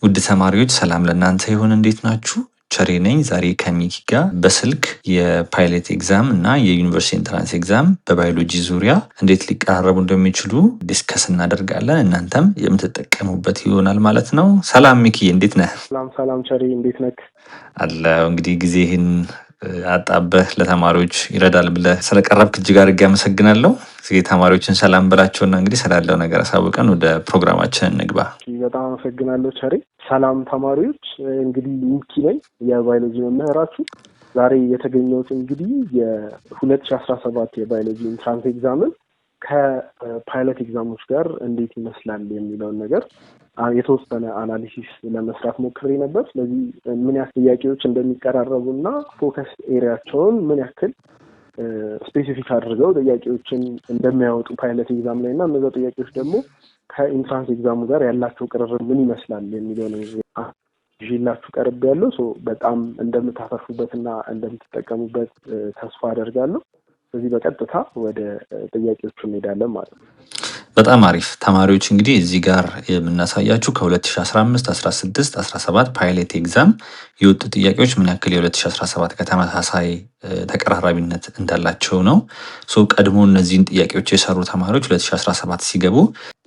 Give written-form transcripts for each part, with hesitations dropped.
ውድ ተማሪዎች ሰላም ለእናንተ ይሁን። እንዴት ናችሁ? ቸሬ ነኝ። ዛሬ ከሚኪ ጋር በስልክ የፓይለት ኤግዛም እና የዩኒቨርሲቲ ኢንትራንስ ኤግዛም በባዮሎጂ ዙሪያ እንዴት ሊቀራረቡ እንደሚችሉ ዲስከስ እናደርጋለን። እናንተም የምትጠቀሙበት ይሆናል ማለት ነው። ሰላም ሚኪ፣ እንዴት ነህ? ሰላም ቸሬ፣ እንዴት ነህ? አለሁ። እንግዲህ ጊዜህን አጣበህ ለተማሪዎች ይረዳል ብለህ ስለቀረብክ እጅግ አድርጌ አመሰግናለሁ። ተማሪዎችን ሰላም ብላቸውና እንግዲህ ስላለው ነገር አሳውቀን ወደ ፕሮግራማችን እንግባ። በጣም አመሰግናለሁ ቸሬ። ሰላም ተማሪዎች፣ እንግዲህ ሚኪ ነኝ የባዮሎጂ መምህራችሁ። ዛሬ የተገኘሁት እንግዲህ የ2017 የባዮሎጂ ኢንትራንስ ኤግዛምን ከፓይለት ኤግዛሞች ጋር እንዴት ይመስላል የሚለውን ነገር የተወሰነ አናሊሲስ ለመስራት ሞክሬ ነበር። ስለዚህ ምን ያክል ጥያቄዎች እንደሚቀራረቡ እና ፎከስ ኤሪያቸውን ምን ያክል ስፔሲፊክ አድርገው ጥያቄዎችን እንደሚያወጡ ፓይለት ኤግዛም ላይ እና እነዛ ጥያቄዎች ደግሞ ከኢንትራንስ ኤግዛሙ ጋር ያላቸው ቅርርብ ምን ይመስላል የሚለውን ይዤላችሁ ቀርብ ያለው በጣም እንደምታተርፉበት እና እንደምትጠቀሙበት ተስፋ አደርጋለሁ። ስለዚህ በቀጥታ ወደ ጥያቄዎቹ እንሄዳለን ማለት ነው። በጣም አሪፍ ተማሪዎች፣ እንግዲህ እዚህ ጋር የምናሳያችሁ ከ2015 16 17 ፓይለት ኤግዛም የወጡ ጥያቄዎች ምን ያክል የ2017 ከተመሳሳይ ተቀራራቢነት እንዳላቸው ነው። ቀድሞ እነዚህን ጥያቄዎች የሰሩ ተማሪዎች 2017 ሲገቡ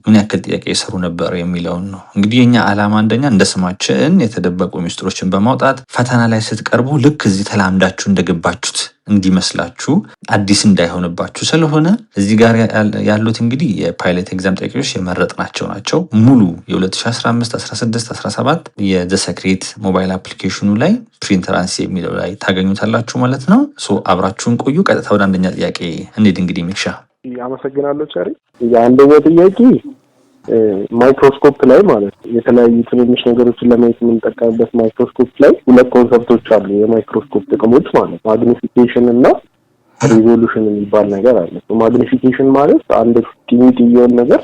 ምን ያክል ጥያቄ የሰሩ ነበር የሚለውን ነው። እንግዲህ የኛ ዓላማ አንደኛ እንደ ስማችን የተደበቁ ሚስጥሮችን በማውጣት ፈተና ላይ ስትቀርቡ ልክ እዚህ ተላምዳችሁ እንደገባችሁት እንዲመስላችሁ አዲስ እንዳይሆንባችሁ ስለሆነ እዚህ ጋር ያሉት እንግዲህ የፓይለት ኤግዛም ጥያቄዎች የመረጥናቸው ናቸው። ሙሉ የ2015 16 17 የዘ ሰክሬት ሞባይል አፕሊኬሽኑ ላይ ፕሪንተራንስ የሚለው ላይ ታገኙታላችሁ ማለት ነው። አብራችሁን ቆዩ። ቀጥታ ወደ አንደኛ ጥያቄ እንሂድ። እንግዲህ ሚክሻ አመሰግናለሁ ቸሪ። የአንደኛው ጥያቄ ማይክሮስኮፕ ላይ ማለት ነው የተለያዩ ትንንሽ ነገሮችን ለማየት የምንጠቀምበት ማይክሮስኮፕ ላይ ሁለት ኮንሰፕቶች አሉ። የማይክሮስኮፕ ጥቅሞች ማለት ማግኒፊኬሽን እና ሪዞሉሽን የሚባል ነገር አለ። ማግኒፊኬሽን ማለት አንድ ቲኒቲውን ነገር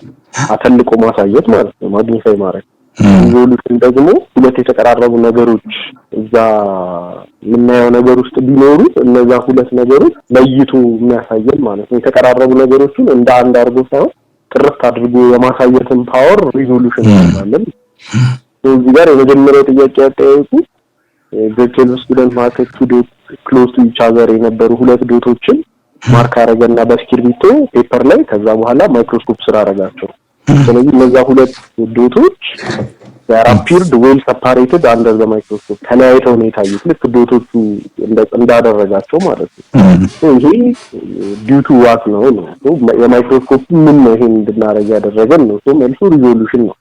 አተልቆ ማሳየት ማለት ነው፣ ማግኒፋይ ማድረግ። ሪዞሉሽን ደግሞ ሁለት የተቀራረቡ ነገሮች እዛ የምናየው ነገር ውስጥ ቢኖሩ እነዛ ሁለት ነገሮች ለይቶ የሚያሳየን ማለት ነው። የተቀራረቡ ነገሮችን እንደ አንድ አድርጎ ሳይሆን ጥርት አድርጎ የማሳየትን ፓወር ሪዞሉሽን እንላለን። እዚህ ጋር የመጀመሪያው ጥያቄ ያጠያየቁ ግሬድ ስቱደንት ማርክ ቱ ዶት ክሎዝ ቱ ኢች አዘር የነበሩ ሁለት ዶቶችን ማርክ አረገና በስክሪፕቶ ፔፐር ላይ ከዛ በኋላ ማይክሮስኮፕ ስራ አረጋቸው። ስለዚህ እነዛ ሁለት ዶቶች appeared well separated under the microscope ተለያይተው ነው የታዩት ልክ ዶቶቹ እንዳደረጋቸው ማለት ነው። ይሄ ዲው ቱ ዋት ነው የማይክሮስኮፕ ምን ነው ይሄን እንድናረጋ ያደረገን ነው። መልሱ ሪዞሉሽን ነው፣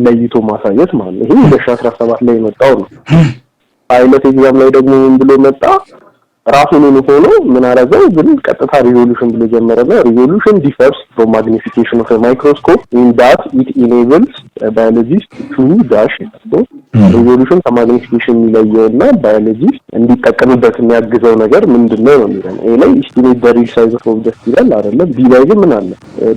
ለይቶ ማሳየት ማለት ነው። ይሄ 2017 ላይ የመጣው ነው። ፓይለት ኤግዛም ላይ ደግሞ ምን ብሎ መጣ? ራሱን ሆኖ ምን አረገው? ግን ቀጥታ ሪዞሉሽን ብሎ ጀመረና ሪዞሉሽን ዲፈርስ ፍሮም ማግኒፊኬሽን ኦፍ ማይክሮስኮፕ ኢን ዳት ኢት ኢኔብልስ ባዮሎጂስት ቱ ዳሽ ሪዞሉሽን ከማግኒፊኬሽን የሚለየውና ባዮሎጂስት እንዲጠቀምበት የሚያግዘው ነገር ምንድነው ነው የሚለው። ኤ ላይ ኢስቲሜት ዘ ሪል ሳይዝ ኦፍ ኦብጀክት ይላል አይደለም። ቢ ላይ ግን ምን አለ?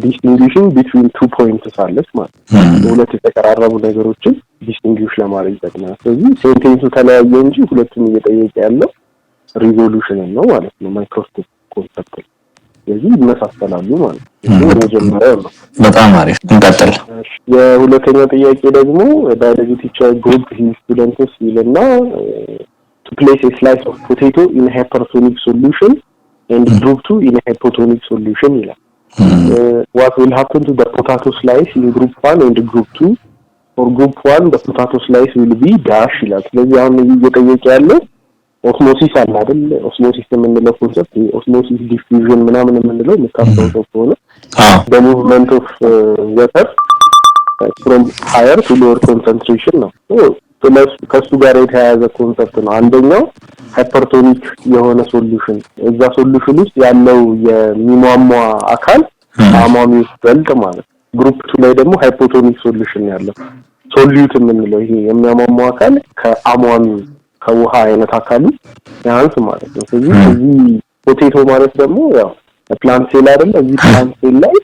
ዲስቲንጉይሽንግ ቢትዊን ቱ ፖይንትስ አለች ማለት ነው። ሁለት የተቀራረቡ ነገሮችን ዲስቲንጉይሽ ለማድረግ ይጠቅማል። ስለዚህ ሴንቴንሱ ተለያየ እንጂ ሁለቱም እየጠየቀ ያለው ሪዞሉሽን ነው ማለት ነው። ማይክሮስኮፕ ኮንሰፕት ስለዚህ ይመሳሰላሉ ማለት ነው። የመጀመሪያው ነው። በጣም አሪፍ እንቀጥል። የሁለተኛው ጥያቄ ደግሞ ባዮሎጂ ቲቸር ግሩፕ ስቱደንትስ ይልና to place a slice of potato in a hypertonic solution and group 2 in a hypotonic solution ይላል። what will happen to the potato slice in group 1 and group 2? for group 1 the potato slice will be dash ይላል። ስለዚህ አሁን እየጠየቀ ያለው ኦስሞሲስ አለ አይደል? ኦስሞሲስ የምንለው ኮንሰፕት ኦስሞሲስ ዲፊውዥን ምናምን የምንለው የምታስታውሰው ከሆነ the movement of water from higher to lower concentration ነው። ከሱ ጋር የተያያዘ ኮንሰፕት ነው። አንደኛው ሃይፐርቶኒክ የሆነ ሶሉሽን፣ እዛ ሶሉሽን ውስጥ ያለው የሚሟሟ አካል አሟሚው በልጥ ማለት። ግሩፕ 2 ላይ ደግሞ ሃይፖቶኒክ ሶሉሽን ያለው ሶሊዩት የምንለው ይሄ የሚያሟሟ አካል ከአሟሚ ከውሃ አይነት አካሉ ያንስ ማለት ነው። ስለዚህ እዚህ ፖቴቶ ማለት ደግሞ ያው ፕላንት ሴል አይደለ? እዚህ ፕላንት ሴል ላይ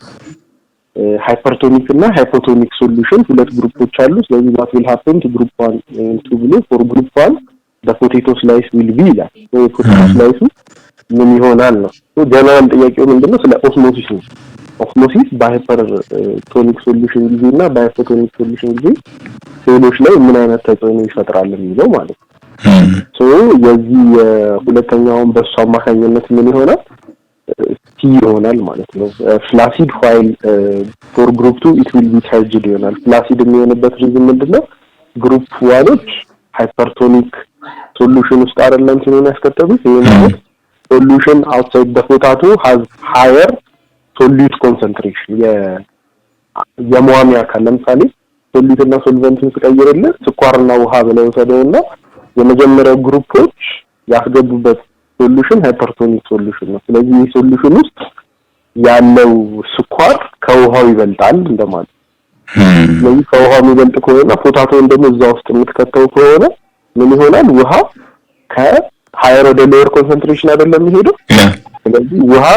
ሃይፐርቶኒክ እና ሃይፖቶኒክ ሶሉሽን ሁለት ግሩፖች አሉ። ስለዚህ what will happen to group 1 and 2 ብሎ for group 1 the potato slice will be ይላል። potato slice ምን ይሆናል ነው። ጀነራል ጥያቄው ምንድነው? ስለ ኦስሞሲስ ነው። ኦስሞሲስ በሃይፐርቶኒክ ሶሉሽን ጊዜ እና በሃይፖቶኒክ ሶሉሽን ጊዜ ሴሎች ላይ ምን አይነት ተጽዕኖ ይፈጥራል የሚለው ማለት ነው። የዚህ የሁለተኛውን በሱ አማካኝነት ምን ይሆናል ቲ ይሆናል ማለት ነው። ፍላሲድ ፋይል ፎር ግሩፕ 2 ኢት ዊል ቢ ተርጅድ ይሆናል። ፍላሲድ የሚሆንበት ሪዝን ምንድነው? ግሩፕ ዋኖች ሃይፐርቶኒክ ሶሉሽን ውስጥ አይደለም ሲሆን ያስከተሉት ይሄ ማለት ሶሉሽን አውትሳይድ ዘ ፖታቶ ሃዝ ሃየር ሶሉት ኮንሰንትሬሽን የመዋሚያ አካል ለምሳሌ ሶሉት እና ሶልቨንትን ተቀይረልን ስኳርና ውሃ ብለው ወሰደውና የመጀመሪያው ግሩፖች ያስገቡበት ሶሉሽን ሃይፐርቶኒክ ሶሉሽን ነው። ስለዚህ ይህ ሶሉሽን ውስጥ ያለው ስኳር ከውሃው ይበልጣል እንደማለት። ስለዚህ ከውሃው የሚበልጥ ከሆነ ፖታቶን ደግሞ እዛ ውስጥ የምትከተው ከሆነ ምን ይሆናል? ውሃ ከሃየር ወደ ሎወር ኮንሰንትሬሽን አይደለም የሚሄደው። ስለዚህ ውሃ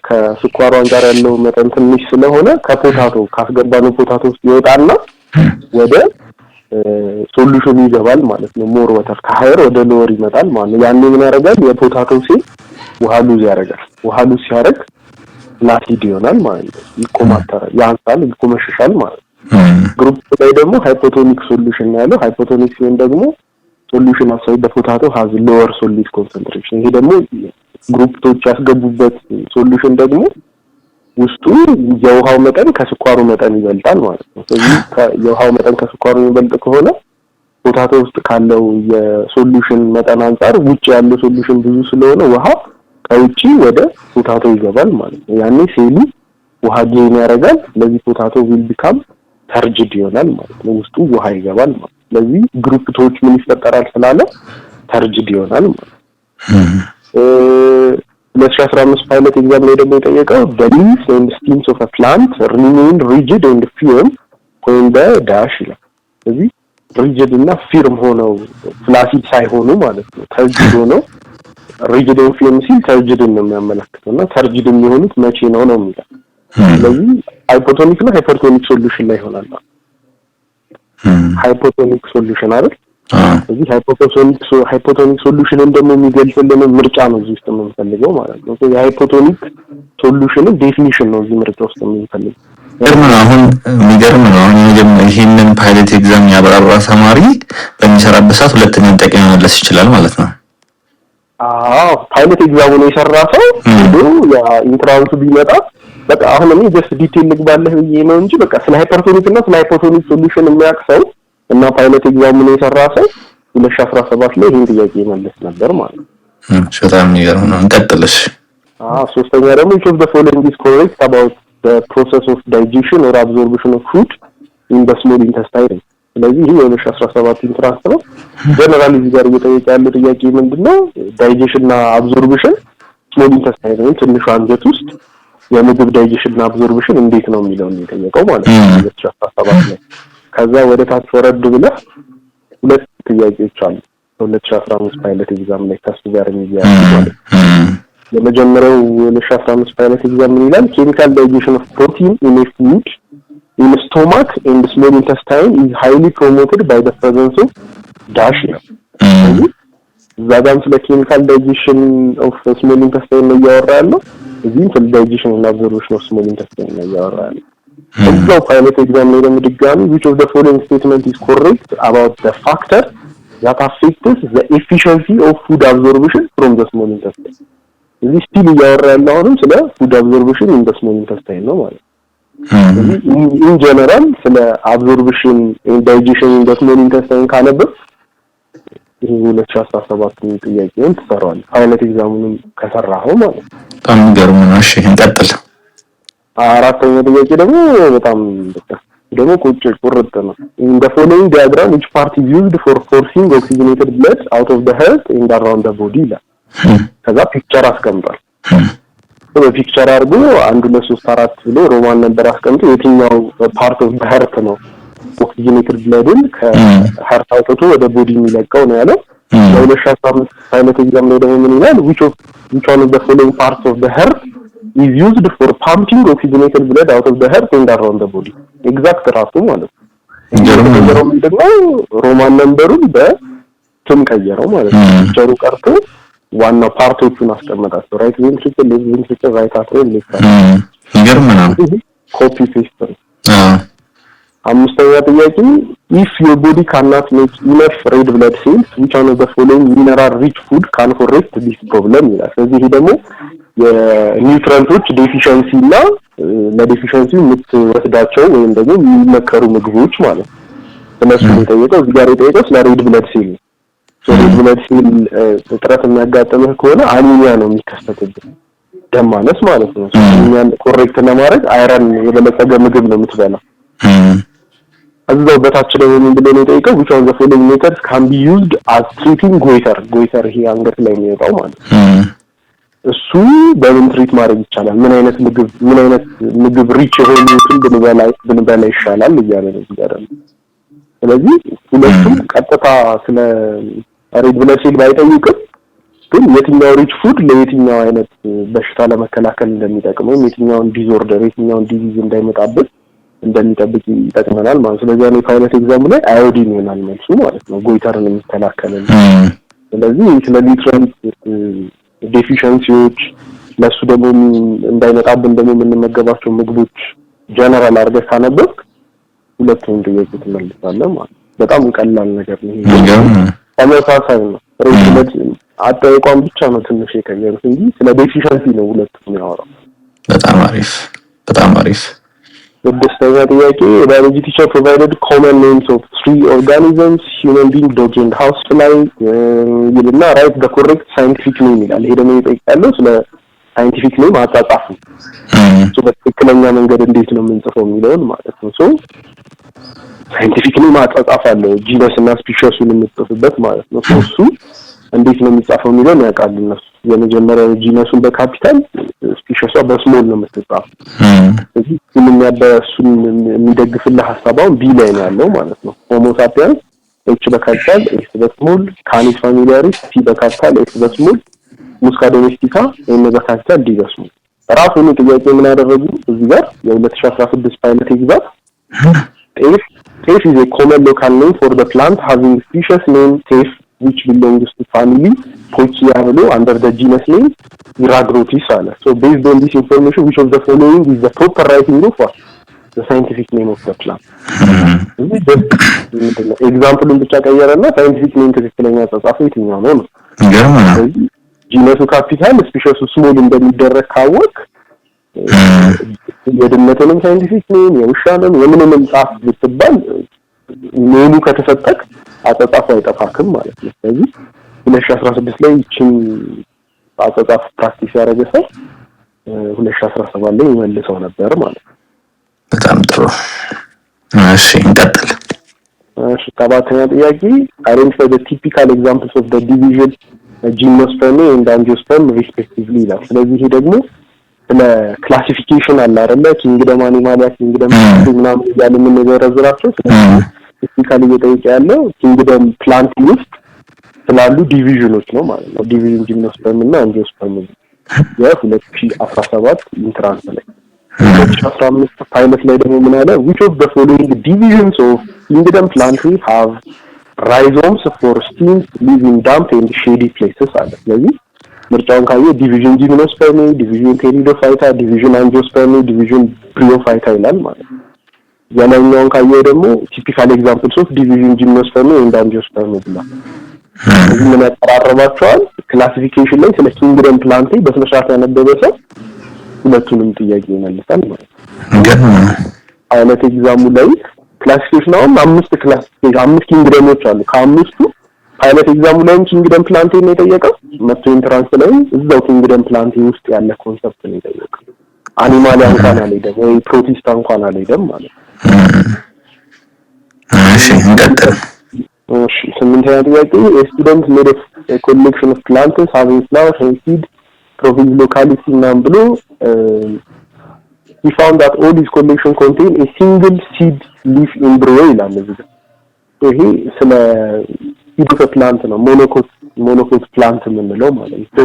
ከስኳሩ ጋር ያለው መጠን ትንሽ ስለሆነ ከፖታቶ ካስገባነው ፖታቶ ውስጥ ይወጣና ወደ ሶሉሽኑ ይገባል ማለት ነው። ሞር ወተር ከሃየር ወደ ሎወር ይመጣል ማለት ነው። ያኔ ምን ያደርጋል? የፖታቶ ሴል ውሃ ሉዝ ያደርጋል። ውሃ ሉዝ ሲያደርግ ፍላሲድ ይሆናል ማለት ነው። ይቆማተራል፣ ያንሳል፣ ይቆመሽሻል ማለት ነው። ግሩፕ ላይ ደግሞ ሃይፖቶኒክ ሶሉሽን ያለው ሃይፖቶኒክ ሲሆን ደግሞ ሶሉሽን አውትሳይድ ዘ ፖታቶ ሃዝ ሎወር ሶሊድ ኮንሰንትሬሽን። ይሄ ደግሞ ግሩፕቶች ያስገቡበት ሶሉሽን ደግሞ ውስጡ የውሃው መጠን ከስኳሩ መጠን ይበልጣል ማለት ነው። ስለዚህ የውሃው መጠን ከስኳሩ የሚበልጥ ከሆነ ፖታቶ ውስጥ ካለው የሶሉሽን መጠን አንፃር ውጭ ያለው ሶሉሽን ብዙ ስለሆነ ውሃ ከውጪ ወደ ፖታቶ ይገባል ማለት ነው። ያኔ ሴሉ ውሃ ጌን ያደርጋል። ስለዚህ ፖታቶ ዊል ቢካም ተርጅድ ይሆናል ማለት ነው። ውስጡ ውሃ ይገባል ማለት ነው። ስለዚህ ግሩፕቶች ምን ይፈጠራል ስላለ ተርጅድ ይሆናል ማለት ነው። 2015 ፓይለት ኤግዛም ላይ ደግሞ የጠየቀው the leaves and stems of a plant remain rigid and firm when the dash ይላል። ስለዚህ rigid እና firm ሆነው ፍላሲድ ሳይሆኑ ማለት ነው ተርጅድ ሆነው rigid and firm ሲል ተርጅድ ነው የሚያመለክተው እና ተርጅድ የሚሆኑት መቼ ነው የሚለው። ስለዚህ ሃይፖቶኒክ እና ሃይፐርቶኒክ ሶሉሽን ላይ ይሆናል። ሃይፖቶኒክ ሶሉሽን አይደል? ስለዚህ ሃይፖቶኒክ ሶሉሽንን ደግሞ የሚገልጽልን ምርጫ ነው እዚህ ውስጥ የምንፈልገው ማለት ነው። ስለዚህ ሃይፖቶኒክ ሶሉሽን ዴፊኒሽን ነው እዚህ ምርጫ ውስጥ የምንፈልገው። አሁን የሚገርም ነው። አሁን ይሄንን ፓይለት ኤግዛም ያበራራ ተማሪ በሚሰራበት ሰዓት ሁለተኛ ጥያቄ መመለስ ይችላል ማለት ነው። ፓይለት ኤግዛሙን የሰራ ሰው ያ ኢንትራንሱ ቢመጣ በቃ አሁን እኔ ጀስት ዲቴል ልግባለህ ብዬ ነው እንጂ በቃ ስለ ሃይፐርቶኒክ እና ስለ ሃይፖቶኒክ ሶሉሽን የሚያውቅ ሰው እና ፓይለት ኤግዛሙን የሰራ ሰው 2017 ላይ ይሄን ጥያቄ ይመልስ ነበር ማለት ነው። በጣም የሚገርም ነው። እንቀጥልሽ። ሶስተኛ ደግሞ which of the following is correct about the process of digestion or absorption of food in the small intestine? ስለዚህ ይሄ 2017 ኢንትራንስ ነው። ጀነራሊ እዚህ ጋር እየጠየቀ ያለው ጥያቄ ምንድነው? ዳይጀሽን እና አብዞርፕሽን ስሞል ኢንተስታይን ወይም ትንሹ አንጀት ውስጥ የምግብ ዳይጀሽን እና አብዞርፕሽን እንዴት ነው የሚለው ነው የጠየቀው ማለት ነው 2017 ላይ። ከዛ ወደ ታች ወረድ ብለህ ሁለት ጥያቄዎች አሉ 2015 ፓይለት ኤግዛም ላይ ከሱ ጋር የሚያያዙ ማለት ነው። የመጀመሪያው 2015 ፓይለት ኤግዛም ይላል ኬሚካል ዳይጀሽን ኦፍ ፕሮቲን ኢን ኤ ፉድ in stomach and small intestine is highly promoted by the presence of dash ነው። ዛጋም ስለ ኬሚካል ዳይጀሽን ኦፍ ስሞል ኢንተስታይን ነው ያወራለው። እዚህም ስለ ዳይጀሽን እና አብዞርፕሽን ኦፍ ስሞል ኢንተስታይን ነው ያወራለው። እዛው ፓይለት ኤግዛም ላይ ደግሞ ድጋሚ which of the following statement is correct about the factor that affects the efficiency of food absorption from the small intestine? እዚህ ስቲል ያወራለው አሁንም ስለ ፉድ አብዞርፕሽን in the small intestine ነው ማለት ነው። in general ስለ አብዞርፕሽን and digestion in the small intestine ካለበት ይሄ 2017 ጥያቄውን ተሰራዋል። ፓይለት ኤግዛሙን ከሰራው ማለት ነው። በጣም ገርም ነው። እሺ እንቀጥል። አራተኛው ጥያቄ ደግሞ በጣም ደግሞ ቁርጥ ነው። in the following diagram which part is used for forcing oxygenated blood out of the heart and around the body ይላል። ከዛ ፒክቸር አስቀምጧል። በፒክቸር አድርጎ 1 2 3 4 ብሎ ሮማን ነበር አስቀምጦ የትኛው ፓርት ኦፍ ሃርት ነው ኦክሲጅኔትድ ብለድን ከሃርት አውጥቶ ወደ ቦዲ የሚለቀው ነው ያለው። ለ2015 ፓይለት ኤግዛም ላይ ደግሞ ምን ይላል which one of the following parts of the heart is used for pumping oxygenated blood out of the heart and around the body? ኤግዛክት ራሱ ማለት ነው። እንደውም ደግሞ ሮማን ነምበሩን በስም ቀየረው ማለት ነው። ፒክቸሩ ቀርቶ ዋናው ፓርቶቹን አስቀመጣቸው። ራይት ቬንትሪክል፣ ሌፍት ቬንትሪክል፣ ራይት አትሪየም፣ ሌፍት አትሪየም። ይገርም ነው። ኮፒ ፔስት ነው። አምስተኛ ጥያቄ if your body cannot make enough red blood cells which one of the following mineral rich food can correct this problem ይላል። ስለዚህ ይሄ ደግሞ የኒውትሪየንቶች ዴፊሺየንሲ እና ለዴፊሺየንሲ የምትወስዳቸው ወይም ደግሞ የሚመከሩ ምግቦች ማለት ነው። ስለሱ የጠየቀው እዚህ ጋር የጠየቀው ስለ ሬድ ብለድ ሴል ነው። ሬድ ብለድ ሴል እጥረት የሚያጋጥምህ ከሆነ አኒሚያ ነው የሚከሰትብህ፣ ደም ማነስ ማለት ነው። አኒሚያን ኮሬክት ለማድረግ አይረን የበለጸገ ምግብ ነው የምትበላው። እዛው በታች ላይ ምንድነው ነው የጠየቀው which of the following methods can be used as treating goiter ይሄ አንገት ላይ የሚወጣው ማለት ነው። እሱ በምን ትሪት ማድረግ ይቻላል? ምን አይነት ምግብ ሪች የሆኑትን ብንበላ ይሻላል እያለ ነው ጋር። ስለዚህ ሁለቱም ቀጥታ ስለ ሬድ ብለድ ሴል ባይጠይቅም ግን የትኛው ሪች ፉድ ለየትኛው አይነት በሽታ ለመከላከል እንደሚጠቅመው የትኛውን ዲስኦርደር የትኛውን ዲዚዝ እንዳይመጣበት እንደሚጠብቅ ይጠቅመናል ማለት። ስለዚህ እኔ ፓይለት ኤግዛም ላይ አዮዲን ይሆናል መልሱ ማለት ነው፣ ጎይተርን የሚከላከልን። ስለዚህ ስለ ኒውትሪየንት ዴፊሺየንሲዎች ለሱ ደግሞ እንዳይመጣብን ደግሞ የምንመገባቸው ምግቦች ጀነራል አድርገህ ካነበብክ ሁለቱም ጥያቄ ትመልሳለህ ማለት። በጣም ቀላል ነገር ነው ይሄ። ተመሳሳይ ነው። ሬድ አጠያየቋን ብቻ ነው ትንሽ የቀየሩት እንጂ ስለ ዴፊሺየንሲ ነው ሁለቱም ያወራው። በጣም አሪፍ። ስድስተኛ ጥያቄ biology teacher provided common names of 3 organisms human being dog and housefly ይልና write the correct scientific name ይላል። ይሄ ደግሞ ይጠይቃለው ስለ scientific name አጻጻፍ ነው። በትክክለኛ መንገድ እንዴት ነው የምንጽፈው የሚለውን ማለት ነው። scientific name አጻጻፍ አለው genus እና species-ን የምትጽፍበት ማለት ነው። እሱ እንዴት ነው የሚጻፈው የሚለውን ያውቃል እነሱ። የመጀመሪያው ጂነሱን በካፒታል ስፒሺሷ በስሞል ነው የምትጻፈው። ስለዚህ እሱን የሚደግፍልህ ሐሳባውን ቢ ላይ ነው ያለው ማለት ነው። ሆሞ ሳፒያንስ ኤች በካፒታል ኤስ በስሞል፣ ካኒስ ፋሚሊያሪስ ሲ በካፒታል ኤስ በስሞል፣ ሙስካ ዶሜስቲካ ኤም በካፒታል ዲ በስሞል። ራሱን ጥያቄ ምን ያደረጉ እዚህ ጋር የ2016 ፓይለት ኤግዛም ቴፍ is a common local name for the plant having species name ቴፍ which belongs to family Poikia under the genus name Iragrotis ala. So based on this information, which of the following is the proper writing of the scientific name of the plant? Example ብቻ ቀየረና scientific name ትክክለኛ ተጻፈ የትኛው ነው? ጂነሱ ካፒታል ስፒሺሱ ስሞል እንደሚደረግ ካወቅ የድመትንም ሳይንቲፊክ ኔም የውሻንም የምንንም ጻፍ ብትባል ኔሙ ከተሰጠክ አጻጻፍ አይጠፋክም ማለት ነው። ስለዚህ 2016 ላይ እቺን አጻጻፍ ፕራክቲስ ያደረገ ሰው 2017 ላይ ይመልሰው ነበር ማለት ነው። በጣም ጥሩ። እሺ እንቀጥል። እሺ ሰባተኛ ጥያቄ identify the typical examples of the division gymnosperm and angiosperm respectively ይላል። ስለዚህ ይሄ ደግሞ ስለ ክላሲፊኬሽን አለ አይደለ? ኪንግደም አኒማሊያ ኪንግደም ምናምን ያለ ምን ነገራቸው ስፔሲፊካሊ እየጠየቀ ያለው ኪንግደም ፕላንት ውስጥ ስላሉ ዲቪዥኖች ነው ማለት ነው። ዲቪዥን ጂምኖስፐርም እና አንጂኦስፐርም የ2017 ኢንትራንስ ላይ 2015 ፓይለት ላይ ደግሞ ምን አለ? which of the following divisions of kingdom plant have rhizomes for stems living damp and shady places አለ። ስለዚህ ምርጫውን ካየ ዲቪዥን ጂምኖስፐርም፣ ዲቪዥን ቴሪዶፋይታ፣ ዲቪዥን አንጂኦስፐርም፣ ዲቪዥን ብሪዮፋይታ ይላል ማለት ነው። ያለኛውን ካየ ደግሞ ቲፒካል ኤግዛምፕልስ ኦፍ ዲቪዥን ጂምኖስፐርም ኤንድ አንጂኦስፐርም ይላል። እዚህ ምን ያቀራረባቸዋል? ክላሲፊኬሽን ላይ ስለ ኪንግደም ፕላንት በስነ ስርዓት ያነበበ ሰው ሁለቱንም ጥያቄ ይመልሳል ማለት ነው። ግን አይነት ኤግዛሙ ላይ ክላሲፊኬሽን አምስት ኪንግደሞች አሉ። ከአምስቱ ፓይለት ኤግዛሙ ላይ ኪንግደም ፕላንት ነው የጠየቀው። መቶ ኢንትራንስ ላይ እዛው ኪንግደም ፕላንት ውስጥ ያለ ኮንሰፕት ነው የጠየቀው። አኒማሊያ እንኳን አልሄደም ወይ ፕሮቲስታ እንኳን አልሄደም ማለት ነው። እሺ እንቀጥል። እሺ ስምንተኛ ጥያቄ ስቱደንት ሜድ ኦፍ ኮሌክሽን ኦፍ ፕላንትስ ሃቪንግ ፍላወርስ ኤንድ ሲድ ፕሮቪዝ ሎካሊቲ ናም ብሎ he found that all his collection contain a single seed leaf embryo ይላል እዚህ ጋር። ይሄ ስለ seed of a plant ነው ሞኖኮት ፕላንት የምንለው ማለት ነው። so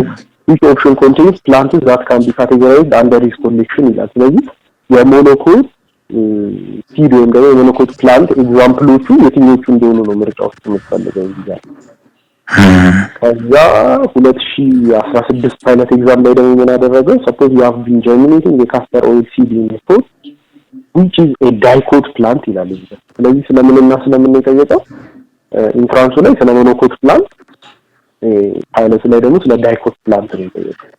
each option contains plants that can be categorized under his collection ይላል። ስለዚህ የሞኖኮት ሲድ ወይም ደግሞ የሞኖኮት ፕላንት ኤግዛምፕሎቹ የትኞቹ እንደሆኑ ነው ምርጫ ውስጥ የምትፈልገው ይላል። ከዛ 2016 ፓይለት ኤግዛም ላይ ደግሞ ምን አደረገው? suppose you have been germinating a castor oil seed in a pot which is a dicot plant ይላል እዚህ። ስለዚህ ስለምንና ስለምን የጠየቀው ኢንትራንሱ ላይ ስለ ሞኖኮት ፕላንት፣ ፓይለቱ ላይ ደግሞ ስለ ዳይኮት ፕላንት ነው የጠየቀው።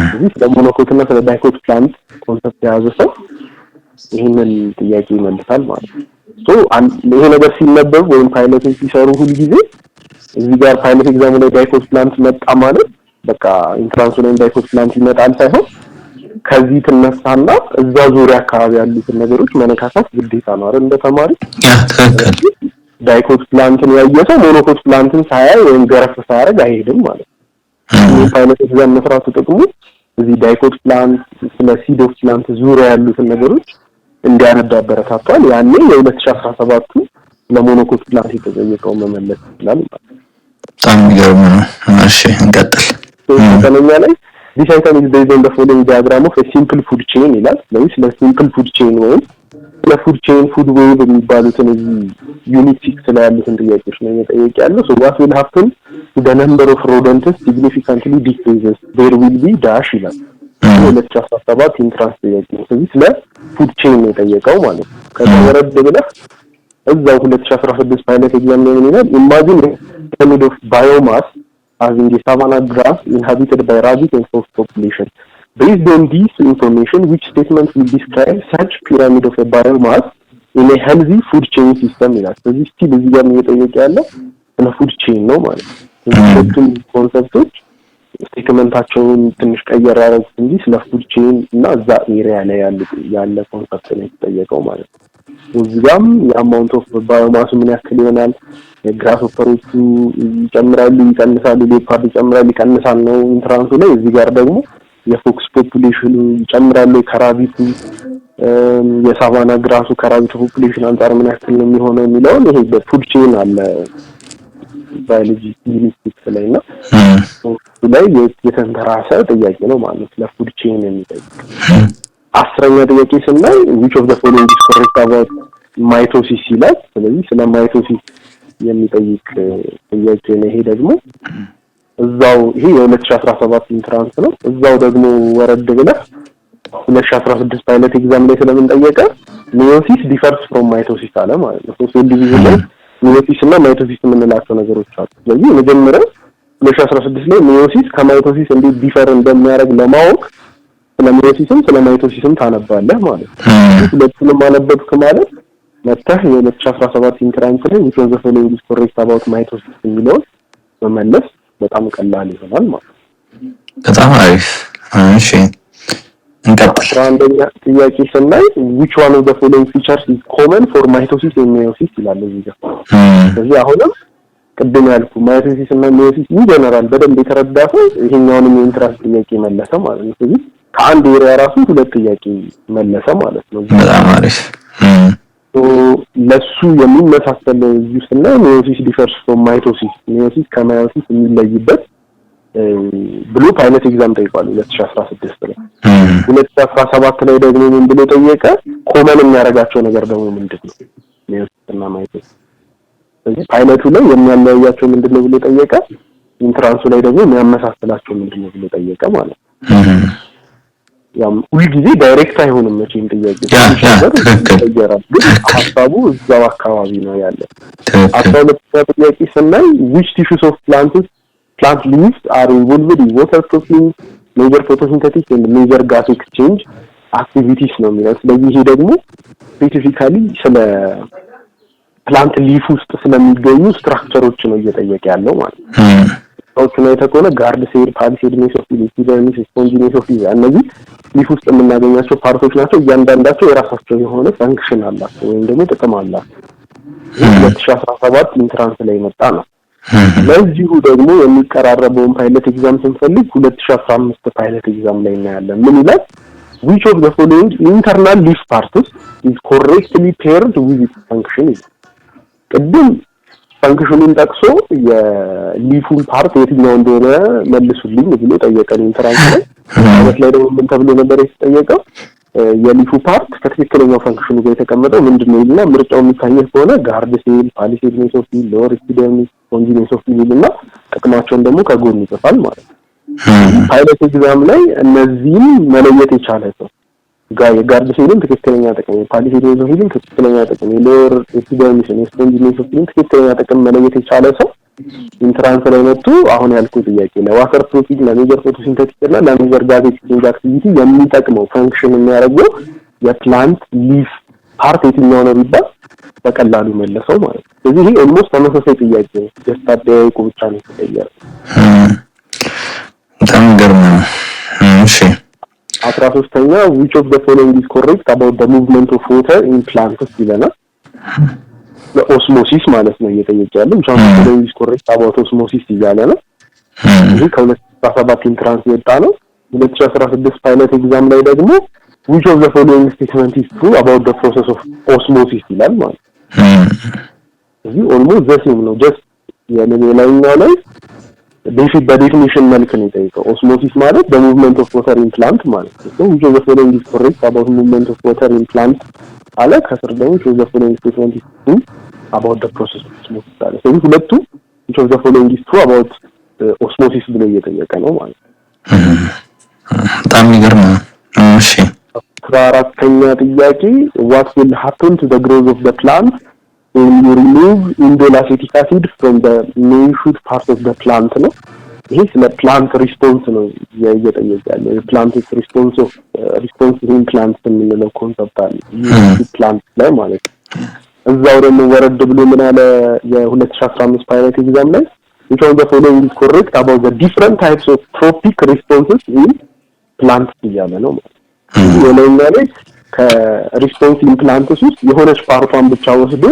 ስለዚህ ስለ ሞኖኮት እና ስለ ዳይኮት ፕላንት ኮንሰፕት የያዘ ሰው ይሄንን ጥያቄ ይመልሳል ማለት ነው። ይሄ ነገር ሲነበብ ወይም ፓይለቶች ሲሰሩ ሁሉ ጊዜ እዚህ ጋር ፓይለት ኤግዛም ላይ ዳይኮት ፕላንት መጣ ማለት በቃ ኢንትራንሱ ላይ ዳይኮት ፕላንት ይመጣል ሳይሆን ከዚህ ተነሳና እዛ ዙሪያ አካባቢ ያሉትን ነገሮች መነካካት ግዴታ ነው አይደል? እንደ ተማሪ ትክክል። ዳይኮት ፕላንትን ያየሰው ሞኖኮት ፕላንትን ሳያይ ወይም ገረፍ ሳያደርግ አይሄድም ማለት ነው። ፓይለት ኤግዛም መስራቱ ጥቅሙ እዚህ ዳይኮት ፕላንት ስለ ሲድ ኦፍ ፕላንት ዙሪያ ያሉትን ነገሮች እንዲያነዳ አበረታቷል። ያኔ የ2017 ለሞኖኮት ፕላንት የተጠየቀው መመለስ ይችላል ማለት ነው። በጣም ይገርም ነው። እሺ እንቀጥል። ተከለኛ ላይ this item is based on the following diagram of a simple food chain ይላል። ስለዚህ ስለ simple food chain ወይም ስለ food chain food web የሚባሉትን እዚህ ዩኒት 6 ላይ ያሉትን ጥያቄዎች ነው እየጠየቀ ያለው። so what will happen to the number of rodents significantly decreases there will be dash ይላል። 2017 ኢንትራንስ ጥያቄ ነው። ስለዚህ ስለ food chain ነው የጠየቀው ማለት ነው። ከዛ ወረድ ብለህ እዛው 2016 ፓይለት ኤግዛም ላይ ምን ይላል? imagine a pyramid of biomass as in the savanna grass inhabited by rabbit and fox population. Based on this information, which statement will describe such pyramid of a biomass in a healthy food chain system ይላል። ስለዚህ ስቲል እዚህ ጋር እየጠየቀ ያለው ስለ ፉድ ቼን ነው ማለት ነው። ሁለቱም ኮንሰፕቶች ስቴትመንታቸውን ትንሽ ቀየር ያደረጉት እንጂ ስለ ፉድ ቼን እና እዛ ኤሪያ ላይ ያለ ኮንሰፕት ነው የተጠየቀው ማለት ነው። እዚህ ጋርም የአማውንት ኦፍ ባዮማሱ ምን ያክል ይሆናል፣ ግራስሆፐሮቹ ይጨምራሉ ይቀንሳሉ፣ ሌፓርድ ይጨምራሉ ይቀንሳል ነው ኢንትራንሱ ላይ። እዚህ ጋር ደግሞ የፎክስ ፖፑሌሽኑ ይጨምራሉ ከራቢቱ፣ የሳቫና ግራሱ ከራቢቱ ፖፑሌሽን አንፃር ምን ያክል ነው የሚሆነው የሚለውን ይሄ በፉድ ቼን አለ ባዮሎጂ ዩኒቨርሲቲ ላይ እና ላይ የተንተራሰ ጥያቄ ነው ማለት ነው። ለፉድ ቼን የሚጠይቅ 10ኛ ጥያቄ ስናይ which of the following is correct about mitosis ይላል። ስለዚህ ስለ ማይቶሲስ የሚጠይቅ ጥያቄ ነው። ይሄ ደግሞ እዛው ይሄ የ2017 ኢንትራንስ ነው። እዛው ደግሞ ወረድ ብለህ 2016 ፓይለት ኤግዛም ላይ ስለምን ጠየቀ? ሚዮሲስ ዲፈርስ ፍሮም ማይቶሲስ አለ ማለት ነው። ሴል ዲቪዥን ላይ ሚዮሲስ እና ማይቶሲስ የምንላቸው ነገሮች አሉ። ስለዚህ መጀመሪያ 2016 ላይ ሚዮሲስ ከማይቶሲስ እንዴት ዲፈር እንደሚያደርግ ለማወቅ ስለ ሚዮሲስም ስለ ማይቶሲስም ታነባለህ ማለት ነው። ሁለቱንም አነበብክ ማለት መጥተህ የ2017 ኢንትራንስ ላይ which of the following is correct about mitosis የሚለውን መመለስ በጣም ቀላል ይሆናል ማለት ነው። በጣም አሪፍ። እሺ እንቀጥል። 11ኛ ጥያቄ ስናይ which one of the following features is common for mitosis and meiosis ይላል እዚህ ጋር። ስለዚህ አሁንም ቅድም ያልኩ ማይቶሲስ እና ሚዮሲስ ኢንጀነራል በደንብ የተረዳፈ ይሄኛውንም የኢንትራንስ ጥያቄ መለሰ ማለት ነው። ስለዚህ ከአንድ ኤሪያ ራሱ ሁለት ጥያቄ መለሰ ማለት ነው። በጣም አሪፍ። ለሱ የሚመሳሰል እዚህ ስናይ ሚዮሲስ ዲፈርስ ፍሮም ማይቶሲስ፣ ሚዮሲስ ከማዮሲስ የሚለይበት ብሎ ፓይለት ኤግዛም ጠይቋል 2016 ላይ። 2017 ላይ ደግሞ ምን ብሎ ጠየቀ? ኮመን የሚያደርጋቸው ነገር ደግሞ ምንድነው ሚዮሲስ እና ማይቶሲስ። ስለዚህ ፓይለቱ ላይ የሚያለያያቸው ምንድነው ብሎ ጠየቀ። ኢንትራንሱ ላይ ደግሞ የሚያመሳስላቸው ምንድነው ብሎ ጠየቀ ማለት ነው። ያም ሁሉ ጊዜ ዳይሬክት አይሆንም መቼም ጥያቄ ይቀየራል፣ ግን ሐሳቡ እዛው አካባቢ ነው ያለው። 12ኛ ጥያቄ ስናይ which tissues of plant leaves are involved in water crossing, major photosynthesis and major gas exchange activities ነው የሚለው። ስለዚህ ይሄ ደግሞ ስፔሲፊካሊ ስለ ፕላንት ሊፍ ውስጥ ስለሚገኙ ስትራክቸሮች ነው እየጠየቀ ያለው ማለት ነው። ኦኬ ነው የተቆነ ጋርድ ሴል፣ ፓሊሴድ፣ ሜሶፊል፣ ኢፒደርሚስ፣ ስፖንጂ፣ ሜሶፊል እነዚህ ሊፍ ውስጥ የምናገኛቸው ፓርቶች ናቸው። እያንዳንዳቸው የራሳቸው የሆነ ፈንክሽን አላቸው ወይም ደግሞ ጥቅም አላቸው። 2017 ኢንትራንስ ላይ መጣ ነው። ለዚሁ ደግሞ የሚቀራረበውን ፓይለት ኤግዛም ስንፈልግ 2015 ፓይለት ኤግዛም ላይ እናያለን። ምን ይላል? which of the following internal leaf parts is correctly paired with its function is ቅድም ፈንክሽኑን ጠቅሶ የሊፉን ፓርት የትኛው እንደሆነ መልሱልኝ ብሎ ጠየቀን ኢንትራንስ ላይ። ማለት ላይ ደግሞ ምን ተብሎ ነበር የተጠየቀው? የሊፉ ፓርት ከትክክለኛው ፈንክሽኑ ጋር የተቀመጠው ምንድነው ይልና ምርጫው የሚታየው ከሆነ ጋርድ ሴል፣ ፓሊሴድ፣ ሜሶፊል፣ ሎወር ኢፒደርሚስ፣ ስፖንጂ፣ ሜሶፊል ይልና ጥቅማቸውን ደግሞ ከጎን ይጽፋል ማለት ነው። ፓይለት ኤግዛም ላይ እነዚህም መለየት የቻለ ሰው የጋርድ ሴልን ትክክለኛ ጥቅም፣ የፓሊሄዶዞፊልን ትክክለኛ ጥቅም፣ የሎወር ኤፒደርሚስን የስፖንጂኔሶፊልን ትክክለኛ ጥቅም መለየት የቻለ ሰው ኢንትራንስ ላይ መጥቶ አሁን ያልኩ ጥያቄ ለዋተር ፕሮቲን፣ ለሜጀር ፎቶሲንተሲስ እና ለሜጀር ጋዜቲንግ አክቲቪቲ የሚጠቅመው ፈንክሽን የሚያደርገው የፕላንት ሊፍ ፓርት የትኛው ነው ቢባል በቀላሉ መለሰው ማለት ነው። ስለዚህ ይሄ ኦልሞስት ተመሳሳይ ጥያቄ ነው፣ ጀስት አጠያየቁ ብቻ ነው የተቀየረው። በጣም ገርም ነው። እሺ 13ኛ which of the following is correct about the movement of water in plants ይለናል። ለኦስሞሲስ ማለት ነው እየጠየቀ ያለው which of the following is correct about osmosis እያለ ነው። ይሄ ከ2017 ኢንትራንስ የወጣ ነው። 2016 ፓይለት ኤግዛም ላይ ደግሞ which of the following statement is true about the process of osmosis ይላል ማለት ነው። እዚህ ኦልሞስት ዘሴም ነው ጀስት የሌላኛው ላይ በዴፊኒሽን መልክ ነው የጠየቀው። ኦስሞሲስ ማለት the movement of water in plant ማለት ነው። which of the following is correct about movement of water in plant አለ። ከስር ደግሞ which of the following statement is true about the process of osmosis አለ። ስለዚህ ሁለቱ which of the following is true about osmosis ብሎ እየጠየቀ ነው ማለት ነው። በጣም የሚገርም ነው። እሺ 14ኛ ጥያቄ what will happen to the growth of the plant when you remove indole acetic acid from the main shoot part of the plant ነው። ይሄ ስለ ፕላንት ሪስፖንስ ነው እየጠየቀ ያለው። የፕላንት ሪስፖንስ ኦፍ ሪስፖንስ ኢን ፕላንት የምንለው ኮንሰፕት አለ ፕላንት ላይ ማለት ነው። እዛው ደግሞ ወረድ ብሎ ምን አለ የ2015 ፓይለት ኤግዛም ላይ which of the following is correct about the different types of trophic responses in plants እያለ ነው ማለት ነው። የለኛ ላይ ከሪስፖንስ ኢምፕላንትስ ውስጥ የሆነች ፓርቷን ብቻ ወስዶ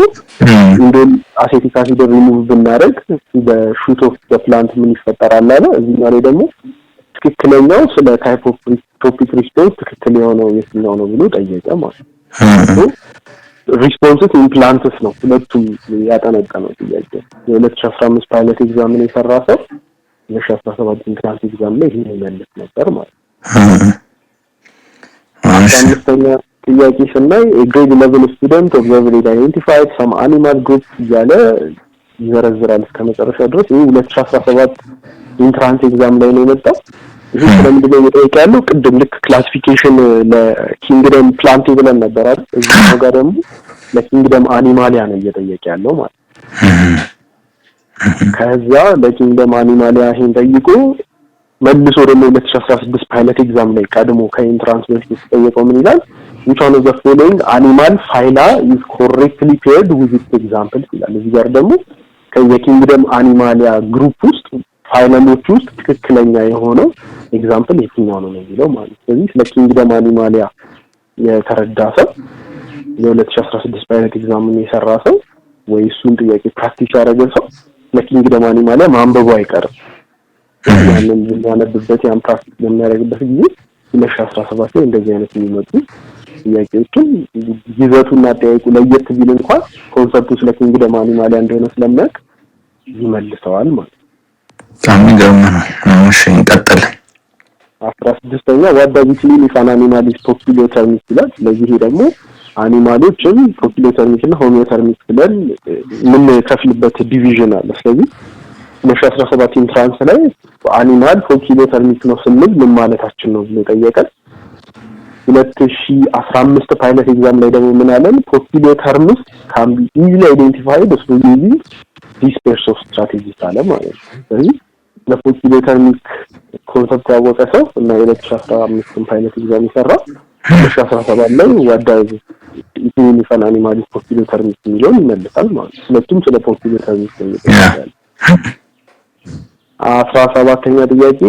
እንደን አሴቲክ አሲድ ሪሙቭ ብናደርግ በሹት ኦፍ ፕላንት ምን ይፈጠራል አለ። እዚህ ላይ ደግሞ ትክክለኛው ስለ ታይፕ ኦፍ ትሮፒክ ሪስፖንስ ትክክል የሆነው የትኛው ነው ብሎ ጠየቀ ማለት ነው። ሪስፖንስስ ኢምፕላንትስ ነው ሁለቱም ያጠነቀነው ጥያቄ። የ2015 ፓይለት ኤግዛምን የሰራ ሰው የ2017 ኢንትራንስ ኤግዛም ላይ ይሄን ይመልስ ነበር ማለት ነው። 15ኛ ጥያቄ ስናይ grade 11 student observed identified some animal groups እያለ ይዘረዝራል እስከ መጨረሻ ድረስ። ይሄ 2017 ኢንትራንስ ኤግዛም ላይ ነው የመጣው። ይሄ ስለምንድን ነው የጠየቀ ያለው? ቅድም ልክ ክላሲፊኬሽን ለኪንግደም ፕላንት ብለን ነበር አይደል? እዚህ ጋር ደግሞ ለኪንግደም አኒማሊያ ነው እየጠየቀ ያለው ማለት ከዛ ለኪንግደም አኒማሊያ ይሄን ጠይቆ መልሶ ደግሞ 2016 ፓይለት ኤግዛም ላይ ቀድሞ ከኢንትራንስ በፊት የተጠየቀው ምን ይላል? which one of the following animal phyla is correctly paired with its examples ይላል። እዚህ ጋር ደግሞ ከየኪንግደም አኒማሊያ ግሩፕ ውስጥ ፋይለሞች ውስጥ ትክክለኛ የሆነው ኤግዛምፕል የትኛው ነው የሚለው ማለት ነው። ስለዚህ ስለ ኪንግደም አኒማሊያ የተረዳ ሰው የ2016 ፓይለት ኤግዛምን የሰራ ሰው ወይ እሱን ጥያቄ ፕራክቲስ ያደረገ ሰው ለኪንግደም አኒማሊያ ማንበቡ አይቀርም። ያንን የሚያነብበት ያን ፕራክቲስ በሚያደርግበት ጊዜ 2017 ላይ እንደዚህ አይነት የሚመጡ ጥያቄዎችን ይዘቱና ጠያቁ ለየት ቢል እንኳን ኮንሰፕቱ ስለ ኪንግደም አኒማሊያ እንደሆነ ስለሚያውቅ ይመልሰዋል ማለት ነው። ታም ገርም ነው። እሺ እንቀጥል። 16ኛ what does it mean if an animal is poikilothermic ይላል። ስለዚህ ደግሞ አኒማሎችን ፖኪሎተርሚክ እና ሆሚዮተርሚክ ብለን ምን ከፍልበት ዲቪዥን አለ። ስለዚህ 2017 ኢንትራንስ ላይ አኒማል ፖኪሎተርሚክ ነው ስንል ምን ማለታችን ነው ብሎ ጠየቀን። 2015 ፓይለት ኤግዛም ላይ ደግሞ ምን አለን? ፖኪሎተርምስ can be easily identified through using these pairs of strategies አለ ማለት ነው። ስለዚህ ለፖኪሎተርሚክ ኮንሰፕት ያወቀ ሰው እና የ2015 ፓይለት ኤግዛም ይሰራ 2017 ላይ ወዳጅ ኢቲኒ ፈን አኒማል ፖኪሎተርሚክ የሚለውን ይመልሳል ማለት ነው። ሁለቱም ስለ ፖኪሎተርሚክ ይጠይቃል። 17ኛ ጥያቄ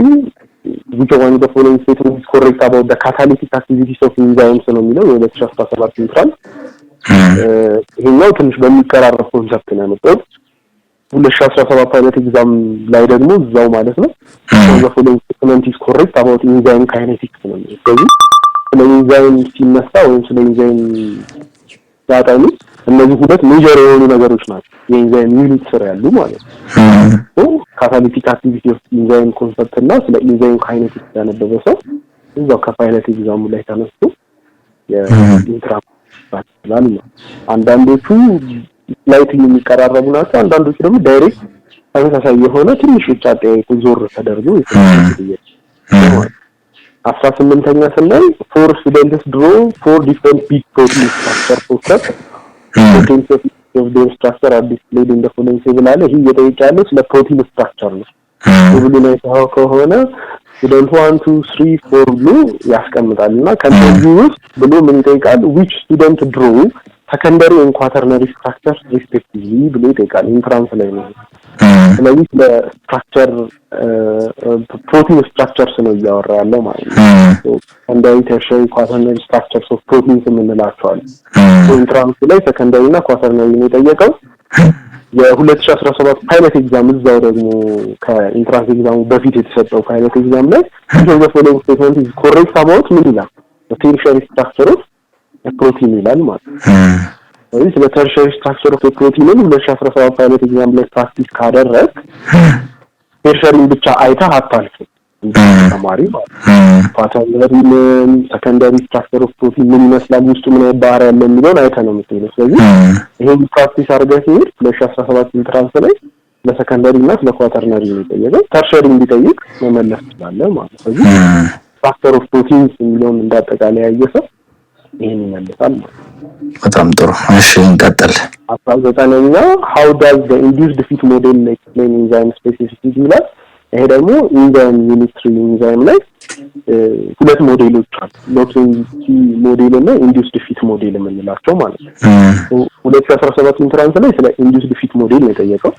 which one of the following statements is correct about the catalytic activities of enzymes ነው የሚለው የ2017 ኢንትራንስ። ይሄኛው ትንሽ በሚቀራረብ ኮንሰፕት ነው ያመጣው። 2017 ፓይለት ኤግዛም ላይ ደግሞ እዛው ማለት ነው the following statement is correct about enzyme kinetics ነው የሚለው። ስለዚህ ስለ ኢንዛይም ሲነሳ ወይም ስለ ኢንዛይም ያጣሉ እነዚህ ሁለት ሜጀር የሆኑ ነገሮች ናቸው የኢንዛይም ዩኒት ስር ያሉ ማለት ነው። ካታሊቲክ አክቲቪቲ ኦፍ ኢንዛይም ኮንሰፕት እና ስለ ኢንዛይም ካይኔቲክስ ያነበበ ሰው እዛው ከፓይለት ኤግዛሙ ላይ ተነስቶ የኢንትራንስ ይችላል ነው። አንዳንዶቹ ላይት የሚቀራረቡ ናቸው፣ አንዳንዶቹ ደግሞ ዳይሬክት ተመሳሳይ የሆነ ትንሽ ብቻ ጠይቁ ዞር ተደርጎ የተደረገ 18ኛ ስናይ ፎር ስቱደንትስ ድሮ ፎር ዲፈረንት ቢግ ፕሮቲን ስትራክቸር ፎከስ ፕሮቲን ስትራክቸር አር ዲስፕሌይድ ኢን ዘ ፎሎዊንግ ቴብል አለ። ይሄ እየጠየቀ ስለ ፕሮቲን ስትራክቸር ነው። ቴብሉ ላይ ታው ከሆነ ስቱደንት 1 2 3 4 ብሎ ያስቀምጣልና ከነዚህ ውስጥ ብሎ ምን ይጠይቃል? which student drew secondary and quaternary structures respectively ብሎ ይጠይቃል። ኢንትራንስ ላይ ነው። ስለዚህ ለስትራክቸር ፕሮቲን ስትራክቸርስ ነው እያወራ ያለው ማለት ነው። ሰከንዳሪ ተርሸሪ ኳተርናሪ ስትራክቸርስ ኦፍ ፕሮቲንስ የምንላቸዋለን። ኢንትራንስ ላይ ሰከንዳሪ እና ኳተርናሪ ነው የጠየቀው። የ2017 ፓይለት ኤግዛም እዛው ደግሞ ከኢንትራንስ ኤግዛሙ በፊት የተሰጠው ፓይለት ኤግዛም ላይ the following statement is correct about ምን ይላል? the tertiary structure of a protein ይላል ማለት ነው። ስለዚህ ስለ tertiary structure of a protein 2017 ፓይለት ኤግዛም ላይ ፕራክቲስ ካደረግ tertiary ብቻ አይተህ አታልፍም ተማሪ ማለት ነው። ኳተርናሪ ሰከንዳሪ ስትራክቸር ኦፍ ፕሮቲን ምን ይመስላል ውስጡ ምን ባህሪ ያለ የሚለውን አይተህ ነው የምትሄደው። ስለዚህ ይሄን ፕራክቲስ አድርገህ ሲሄድ 2017 ኢንትራንስ ላይ ለሰከንዳሪ እና ለኳተርናሪ ነው የጠየቀው። ተርሸሪ እንዲጠይቅ መመለስ ትችላለህ ማለት ነው። ስለዚህ ስትራክቸር ኦፍ ፕሮቲን የሚለውን እንዳጠቃላይ ያየሰው ይሄን ይመልሳል ማለት ነው። በጣም ጥሩ። እሺ እንቀጥል። 19ኛ how does the induced fit model explain enzyme specificity ይላል። ይሄ ደግሞ ኢንዛይም ዩኒትሪ ኢንዛይም ላይ ሁለት ሞዴሎች አሉ። ሎኪንግ ሞዴል እና ኢንዱስድ ፊት ሞዴል የምንላቸው ማለት ነው። 2017 ኢንትራንስ ላይ ስለ ኢንዱስድ ፊት ሞዴል ነው የጠየቀው።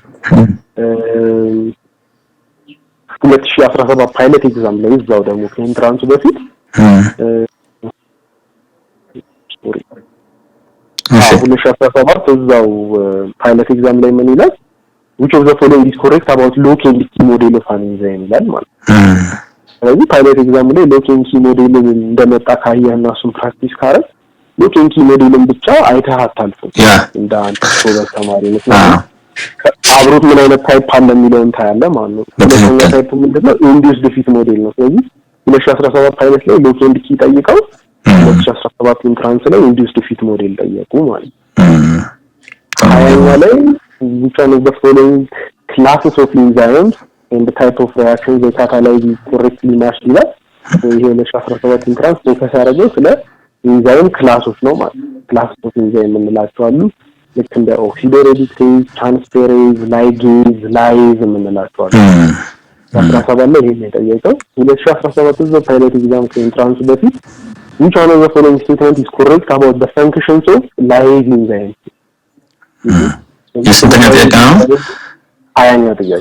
2017 ፓይለት ኤግዛም ላይ እዛው ደግሞ ከኢንትራንሱ በፊት 2017 እዛው ፓይለት ኤግዛም ላይ ምን ይላል? which of the following is correct about lock and key model of an enzyme ይላል ማለት ነው። ስለዚህ ፓይለት ኤግዛም ላይ ሎክ ኤንድ ኪ ሞዴልን እንደመጣ ካየህና እሱን ፕራክቲስ ካረግ ሎክ ኤንድ ኪ ሞዴልን ብቻ አይተህ አታልፍም እንደ አንተ ፕሮግራም ተማሪ ነው። አብሮት ምን አይነት ታይፕ አለ የሚለውን ታያለህ ማለት ነው። ሁለተኛ ታይፕ ምንድነው? ኢንዱስድ ፊት ሞዴል ነው። ስለዚህ 2017 ፓይለት ላይ ሎክ ኤንድ ኪ ጠይቀው 2017 ኢንትራንስ ላይ ኢንዱስድ ፊት ሞዴል ጠየቁ ማለት ነው። ሀያኛ ላይ which one of the following classes of enzymes and the type of reactions they catalyze correctly matched ይላል። ይሄ ለ17 ኢንትራንስ ፎከስ ያደረገው ስለ ኢንዛይም ክላሶች ነው ማለት ነው። ክላስ ኦፍ ኢንዛይም የምንላቸው አሉ። ልክ እንደ ኦክሲዶሬዲክቴዝ፣ ትራንስፌሬዝ፣ ላይጌዝ፣ ላይዝ የምንላቸው አሉ። 17 ላይ ይሄን የጠየቀው 2017 እዛው ፓይለት ኤግዛም ከኢንትራንስ በፊት which one of the following statement is correct about the functions of lyase enzyme የስንተኛ ጥያቄ ነው? 20ኛ ጥያቄ።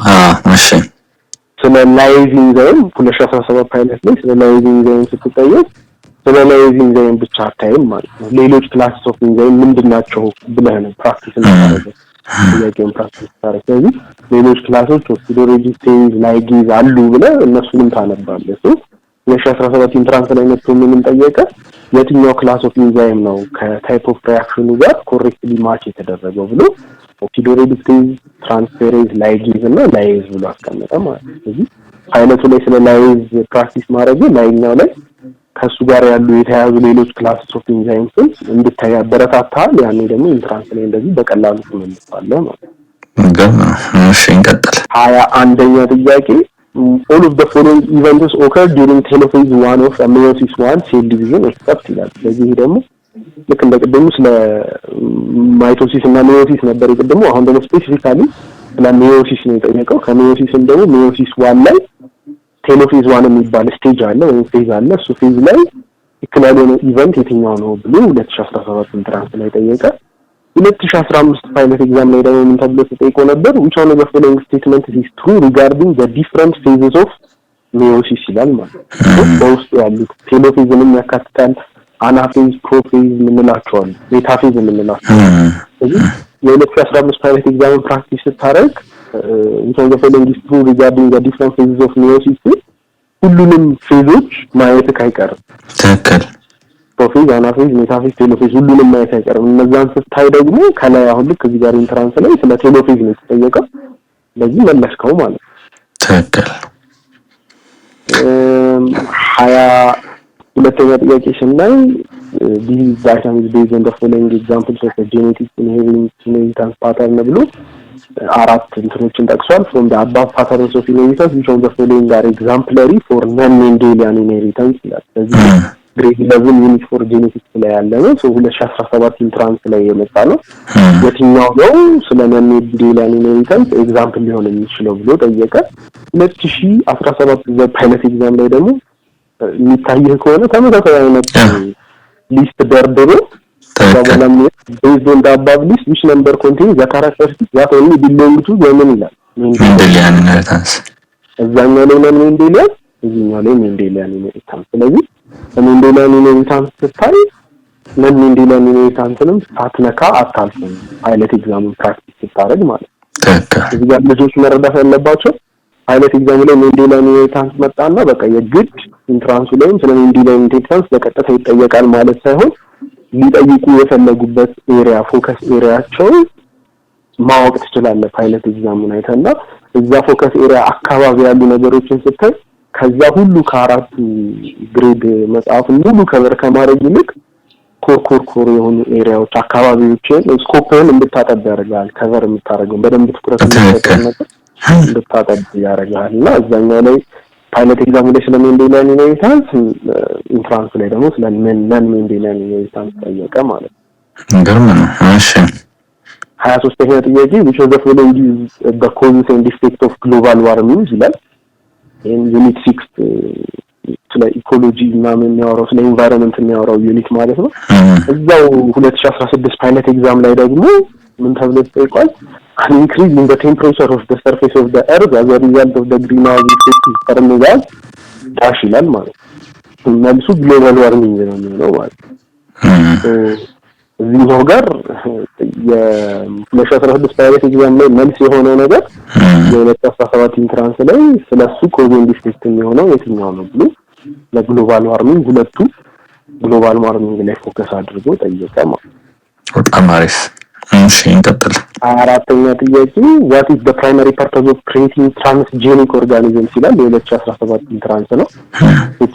እሺ ስለ ላይዝ ኢንዛይም 2017 ፓይለት ላይ ስለ ላይዝ ኢንዛይም ስትጠየቅ ስለ ላይዝ ኢንዛይም ብቻ አታይም ማለት ነው። ሌሎች ክላስ ኦፍ ኢንዛይም ምንድናቸው ብለህ ነው ፕራክቲስ እናደርጋለን። ጥያቄውን ፕራክቲስ ታደርግ። ስለዚህ ሌሎች ክላሶች ኦክሲዶሬዲክቴዝ፣ ላይጌዝ አሉ ብለህ እነሱንም ታነባለህ። 2017 ኢንትራንስ ላይ መጥቶ ምን ጠየቀ? የትኛው ክላስ ኦፍ ኢንዛይም ነው ከታይፕ ኦፍ ሪአክሽኑ ጋር ኮሬክትሊ ማች የተደረገው ብሎ ኦክሲዶሬዲክቴዝ፣ ትራንስፌሬዝ፣ ላይጌዝ እና ላይዝ ብሎ አስቀመጠ ማለት ነው። ስለዚህ ፓይለቱ ላይ ስለ ላይዝ ፕራክቲስ ማድረግ ላይኛው ላይ ከሱ ጋር ያሉ የተያያዙ ሌሎች ክላስ ኦፍ ኢንዛይምስ እንድታይ ያበረታታል። ያኔ ደግሞ ኢንትራንስ ላይ እንደዚህ በቀላሉ ትመልሳለህ ማለት ነው። እሺ እንቀጥል። 21ኛ ጥያቄ all of the following events occur during telophase 1 of meiosis 1 cell division except ይላል። ስለዚህ ደግሞ ልክ እንደ ቅድሙ ስለ ማይቶሲስ እና ሚዮሲስ ነበር የቅድሙ። አሁን ደግሞ ስፔሲፊካሊ ስለ ሚዮሲስ ነው የጠየቀው። ከሚዮሲስም ደግሞ ሚዮሲስ 1 ላይ ቴሎፌዝ 1 የሚባል ስቴጅ አለ ወይም ፌዝ አለ። እሱ ፌዝ ላይ ኢክላል የሆነ ኢቨንት የትኛው ነው ብሎ 2017 ኢንትራንስ ላይ ጠየቀ። 2015 ፓይለት ኤግዛም ላይ ደግሞ ምን ተብሎ ተጠይቆ ነበር? which one of the following statement is true regarding the different phases of meiosis ይላል ማለት ነው። በውስጡ ያሉት ቴሎፌዝንም ያካትታል፣ አናፌዝ፣ ፕሮፌዝ የምንላቸዋል፣ ሜታፌዝ የምንላቸው። ስለዚህ የ2015 ፓይለት ኤግዛም ፕራክቲስ ስታደርግ which one of the following is true regarding the different phases of meiosis ሁሉንም ፌዞች ማየት አይቀርም። ትክክል። ፕሮፌዝ፣ አናፌዝ፣ ሜታፌዝ፣ ቴሎፌዝ ሁሉንም ማየት አይቀርም። እነዛን ስታይ ደግሞ ከላይ አሁን ልክ እዚህ ጋር ኢንትራንስ ላይ ስለ ቴሎፌዝ ነው የተጠየቀው። ስለዚህ መለስከው ማለት ነው። ትክክል። 22ኛ ጥያቄ ስናይ these items based on the following examples of a genetic inheritance pattern ብሎ አራት እንትኖችን ጠቅሷል። from the above patterns of inheritance which of the following are exemplary for non-Mendelian inheritance ይላል። ስለዚህ ግሬድ 11 ዩኒት ፎር ጄኔቲክስ ላይ ያለ ነው። 2017 ኢንትራንስ ላይ የመጣ ነው። የትኛው ነው ስለ non-Mendelian inheritance ኤግዛምፕል ሊሆን የሚችለው ብሎ ጠየቀ። 2017 በፓይለት ኤግዛም ላይ ደግሞ የሚታየው ከሆነ ተመሳሳይ አይነት ሊስት ደርድሮ በኋላም based on the above list which number contains the characteristics that only belong to women ይላል። ሜንዴሊያን ኢንሄሪታንስ እዛኛው ላይ ሜንዴሊያን እዚህኛው ላይ ሜንዴሊያን ኢንሄሪታንስ። ስለዚህ ሜንዴሊያን ኢንሄሪታንስ ስታይ ሜንዴሊያን ኢንሄሪታንስንም ሳትነካ አታልፍም ፓይለት ኤግዛሙን ፕራክቲስ ስታደርግ ማለት ነው። እዚህ ጋር ልጆች መረዳት ያለባቸው ፓይለት ኤግዛም ላይ ሜንዴሊያን ኢንሄሪታንስ መጣና በቃ የግድ ኢንትራንሱ ላይም ስለ ሜንዴሊያን ኢንሄሪታንስ በቀጥታ ይጠየቃል ማለት ሳይሆን ሊጠይቁ የፈለጉበት ኤሪያ ፎከስ ኤሪያቸው ማወቅ ትችላለህ። ፓይለት ኤግዛሙን አይተና እዛ ፎከስ ኤሪያ አካባቢ ያሉ ነገሮችን ስታይ ከዛ ሁሉ ከአራቱ ግሬድ መጽሐፉን ሙሉ ከቨር ከማድረግ ይልቅ ኮር የሆኑ ኤሪያዎች አካባቢዎችን ስኮፕን እንድታጠብ ያደርጋል። ከቨር የምታደርገው በደንብ ትኩረት እንድታጠብ ያደርጋል እና እዛኛው ላይ ፓይለት ኤግዛም ላይ ስለ ሜንዴሊያን ኢንሄሪታንስ ኢንትራንስ ላይ ደግሞ ስለ ሜንዴሊያን ኢንሄሪታንስ ጠየቀ ማለት ነው። ገርም ነው። እሺ 23ኛ ጥያቄ which of the following is the causes and effects of global warming ይላል። ይሄን ዩኒት 6 ስለ ኢኮሎጂ እና የሚያወራው ስለ ኢንቫይሮንመንት የሚያወራው ዩኒት ማለት ነው። እዛው 2016 ፓይለት ኤግዛም ላይ ደግሞ ምን ተብሎ ተጠይቋል? an increase in the temperature of the surface of the earth as a result of the greenhouse effect is termed as dash ይላል ማለት ነው። መልሱ ግሎባል ዋርሚንግ ነው የሚሆነው ማለት ነው። እዚህኛው ጋር የ2016 ፓይለት ኤግዛም ላይ መልስ የሆነው ነገር የ2017 ኢንትራንስ ላይ ስለሱ ኮዝ ኤንድ ኢፌክት የሚሆነው የትኛው ነው ብሎ ለግሎባል ዋርሚንግ ሁለቱ ግሎባል ዋርሚንግ ላይ ፎከስ አድርጎ ጠየቀ ማለት ነው። በጣም አሪፍ። እሺ እንቀጥል። አራተኛ ጥያቄ what is the primary purpose of creating transgenic organisms ይላል። የ2017 ኢንትራንስ ነው።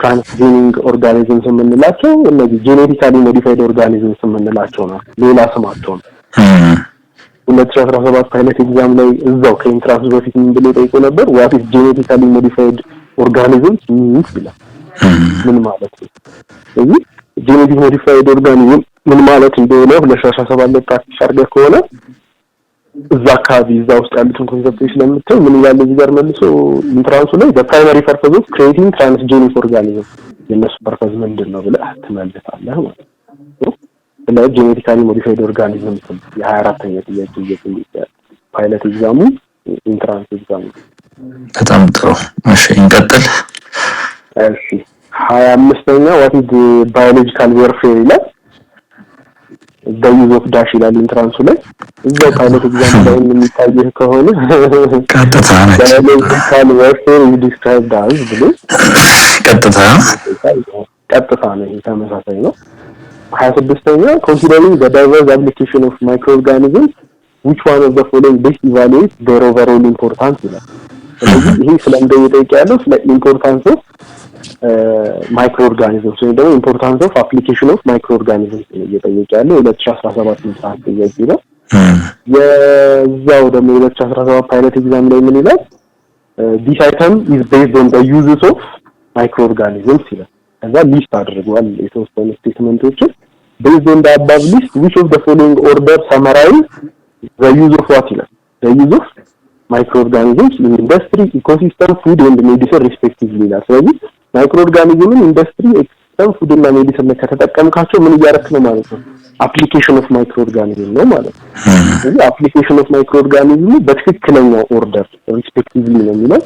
transgenic organisms የምንላቸው እነዚህ genetically modified organisms የምንላቸው ነው። ሌላ ስማቸው ነው። 2017 ፓይለት ኤግዛም ላይ እዛው ከኢንትራንስ በፊት ምን ብሎ ጠይቆ ነበር? what is genetically modified organisms ይላል። ምን ማለት ነው? ስለዚህ genetically modified organism ምን ማለት እንደሆነ 2017 ላይ ፕራክቲስ አድርገህ ከሆነ እዛ አካባቢ እዛ ውስጥ ያሉትን ኮንሰፕቶች ስለምትል ምን ይላል እዚህ ጋር መልሶ ኢንትራንሱ ላይ the primary purpose of creating transgenic organisms የነሱ ፐርፐዝ ምንድን ነው ብለህ ትመልሳለህ ማለት ነው። ስለ genetically modified organisms የ24ኛ ጥያቄ እየጠየቀ ፓይለት ኤግዛሙ ኢንትራንስ ኤግዛሙ። በጣም ጥሩ። እሺ እንቀጥል። እሺ 25ኛ what is biological warfare ይላል። ዩዝ ኦፍ ዳሽ ይላል ኢንትራንሱ ላይ። እዛው ፓይለት ኤግዛም ላይ የሚታየው ከሆነ ቀጥታ ነው biological warfare is described as ብሎ ቀጥታ ነው ተመሳሳይ ነው። 26ኛ considering the diverse application of microorganisms which one of the following best evaluates their overall importance ይላል። ስለዚህ ይሄ ስለምንጠይቅ ያለው ስለ ኢምፖርታንስ ኦፍ ማይክሮኦርጋኒዝምስ ወይ ደግሞ ኢምፖርታንስ ኦፍ አፕሊኬሽን ኦፍ ማይክሮኦርጋኒዝምስ እየጠየቀ ያለው 2017 ኢንትራንስ ጥያቄ ነው። የዛው ደግሞ 2017 ፓይለት ኤግዛም ላይ ምን ይላል? this item is based on the uses of microorganisms ይላል። ከዛ ሊስት አድርጓል የተወሰኑ ስቴትመንቶችን based on the above list which of the following order summarize the use of what ይላል? the use of microorganisms in industry, ecosystem, food and medicine respectively ይላል። ስለዚህ ማይክሮኦርጋኒዝምን ኢንዱስትሪ፣ ኤክሲስተም፣ ፉድ እና ሜዲሲን ላይ ከተጠቀምካቸው ምን እያደረክ ነው ማለት ነው? አፕሊኬሽን ኦፍ ማይክሮኦርጋኒዝም ነው ማለት ነው። ስለዚህ አፕሊኬሽን ኦፍ ማይክሮኦርጋኒዝም በትክክለኛው ኦርደር ሪስፔክቲቭሊ ነው የሚለው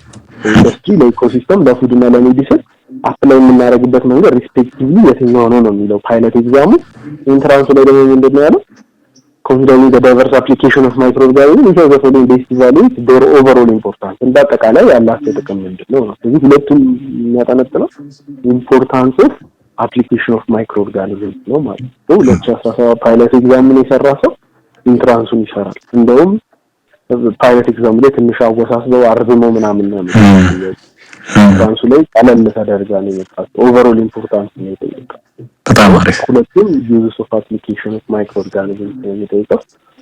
ኢንዱስትሪ፣ ለኢኮሲስተም፣ ለፉድ እና ለሜዲሲን አፕላይ የምናደርግበት መንገድ ሪስፔክቲቭሊ የትኛው ነው የሚለው ፓይለት ኤግዛሙ። ኢንትራንሱ ላይ ደግሞ ምንድነው ያለው? considering the diverse application of microorganisms which are the following best evaluate their overall importance እንደ አጠቃላይ ያላቸው ጥቅም ምንድነው ነው። ስለዚህ ሁለቱም የሚያጠነጥነው ኢምፖርታንስ ኦፍ አፕሊኬሽን ኦፍ ማይክሮኦርጋኒዝምስ ነው ማለት ነው። 2017 ፓይለት ኤግዛምን የሰራ ሰው ኢንትራንሱን ይሰራል። እንደውም ፓይለት ኤግዛም ላይ ትንሽ አወሳስበው አርዝመው ምናምን ነው ኢንትራንሱ ላይ ቀለል ተደርጋ ነው የመጣው። ኦቨርኦል ኢምፖርታንስ ነው የጠየቀው። በጣም አሪፍ። ሁለቱም ዩዝ ኦፍ አፕሊኬሽን ኦፍ ማይክሮኦርጋኒዝምስ ነው የጠየቀው።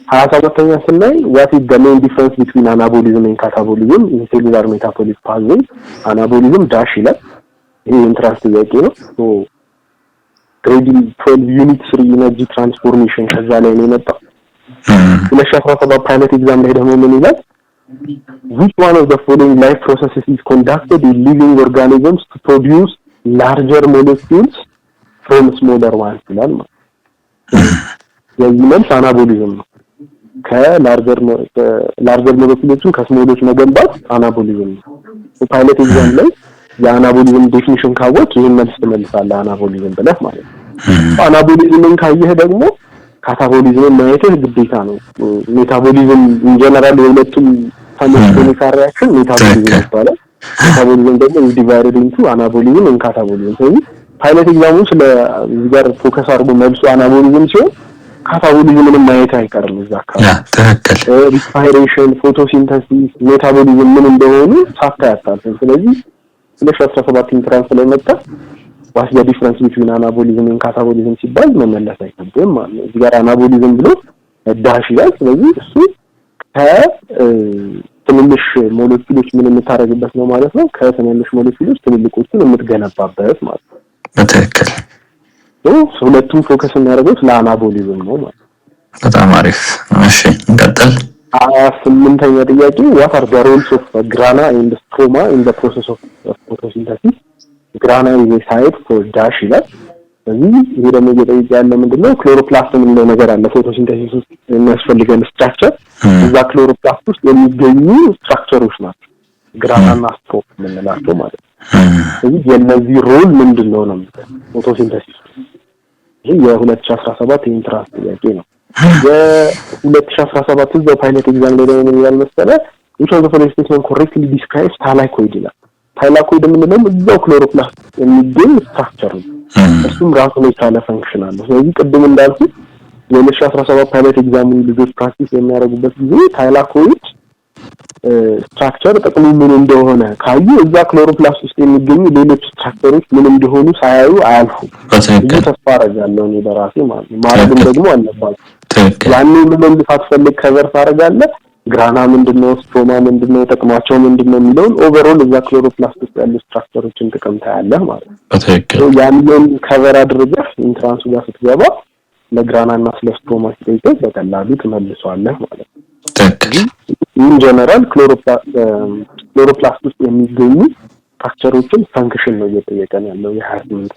27ኛ ስናይ what is the main difference between anabolism and catabolism in cellular metabolic pathway? anabolism ዳሽ ይላል። ይሄ ኢንትራንስ ጥያቄ ነው። ግሬዲንግ 12 ዩኒት 3 ኢነርጂ ትራንስፎርሜሽን ከዛ ላይ ነው የመጣው። 2017 ፓይለት ኤግዛም ላይ ደግሞ ምን ይላል? which one of the following life processes is conducted in living organisms to produce larger molecules from smaller ones ይላል ማለት የዚህ መልስ አናቦሊዝም ነው። ከላርጀር ሞለኪውሎችን ከስሞሎች መገንባት አናቦሊዝም ነው። ፓይለት ኤግዛም ላይ የአናቦሊዝም ዴፊኒሽን ካወቅ ይሄን መልስ ትመልሳለህ አናቦሊዝም ብለህ ማለት ነው። አናቦሊዝምን ካየህ ደግሞ ካታቦሊዝምን ማየትህ ግዴታ ነው። ሜታቦሊዝም ኢንጀነራል የሁለቱም ተመሳሳይ ሪአክሽን ሜታቦሊዝም ይባላል። ሜታቦሊዝም ደግሞ ዲቫይድድ ኢንቱ አናቦሊዝም እና ካታቦሊዝም። ስለዚህ ፓይለት ኤግዛሙ ስለ እዚህ ጋር ፎከስ አድርጎ መልሱ አናቦሊዝም ሲሆን ካታቦሊዝምን ማየት አይቀርም። እዛ አካባቢ ሪስፓይሬሽን፣ ፎቶሲንተሲስ፣ ሜታቦሊዝም ምን እንደሆኑ ሳታያታልፈን። ስለዚህ 2017 ኢንትራንስ ላይ መጣ what's the difference between anabolism and catabolism ሲባል መመለስ አይከብድም ማለት ነው። እዚህ ጋር አናቦሊዝም ብሎ ዳሽ ይላል። ስለዚህ እሱ ከትንንሽ ሞለኪውሎች ምን የምታረግበት ነው ማለት ነው። ከትንንሽ ሞለኪውሎች ትልልቆቹን የምትገነባበት ማለት ነው። በትክክል ሁለቱም ፎከስ የሚያደርጉት ለአናቦሊዝም ነው ማለት ነው። በጣም አሪፍ። እሺ እንቀጥል። 8ኛ ጥያቄ what are the roles of grana and stroma in the process of photosynthesis? grana is a site for dash ይላል። ስለዚህ ይሄ ደግሞ እየጠየቀ ያለ ምንድነው ክሎሮፕላስት የምንለው ነገር አለ ፎቶሲንተሲስ ውስጥ የሚያስፈልገን ስትራክቸር እዛ ክሎሮፕላስት ውስጥ የሚገኙ ስትራክቸሮች ናቸው ግራና እና ስትሮማ የምንላቸው ማለት ነው። ስለዚህ የነዚህ ሮል ምንድነው ነው ፎቶሲንተሲስ። ይሄ የ2017 ኢንትራንስ ጥያቄ ነው። የ2017 እዛው ፓይለት ኤግዛም ላይ ደግሞ ይላል መሰለህ which of the following statements correctly describes thylakoid ይላል። ታይላኮይድ የምንለው እዛው ክሎሮፕላስት የሚገኝ ስትራክቸር ነው። እሱም ራሱን የቻለ ፈንክሽን አለው። ስለዚህ ቅድም እንዳልኩት የ2017 ፓይለት ኤግዛሙን ልጆች ፕራክቲስ የሚያደርጉበት ጊዜ ታይላኮይድ ስትራክቸር ጥቅሙ ምን እንደሆነ ካዩ እዛ ክሎሮፕላስት ውስጥ የሚገኙ ሌሎች ስትራክቸሮች ምን እንደሆኑ ሳያዩ አያልፉም። ይህ ተስፋ አደርጋለሁ እኔ በራሴ ማለት ነው። ማለትም ደግሞ አለባቸው ያኔ ምን ልታስፈልግ ከቨር ታደርጋለህ ግራና ምንድነው ስትሮማ ምንድነው ጥቅማቸው ምንድነው የሚለውን ኦቨርኦል እዛ ክሎሮፕላስት ውስጥ ያሉ ስትራክቸሮችን ጥቅም ታያለህ ማለት ነው። ያንን ከቨር አድርገህ ኢንትራንሱ ጋር ስትገባ ለግራናና ስለ ስትሮማ ሲጠይቅህ በቀላሉ ትመልሰዋለህ ማለት ነው። ኢን ጀነራል ክሎሮፕላስት ውስጥ የሚገኙ ስትራክቸሮችን ፈንክሽን ነው እየጠየቀን ያለው የ28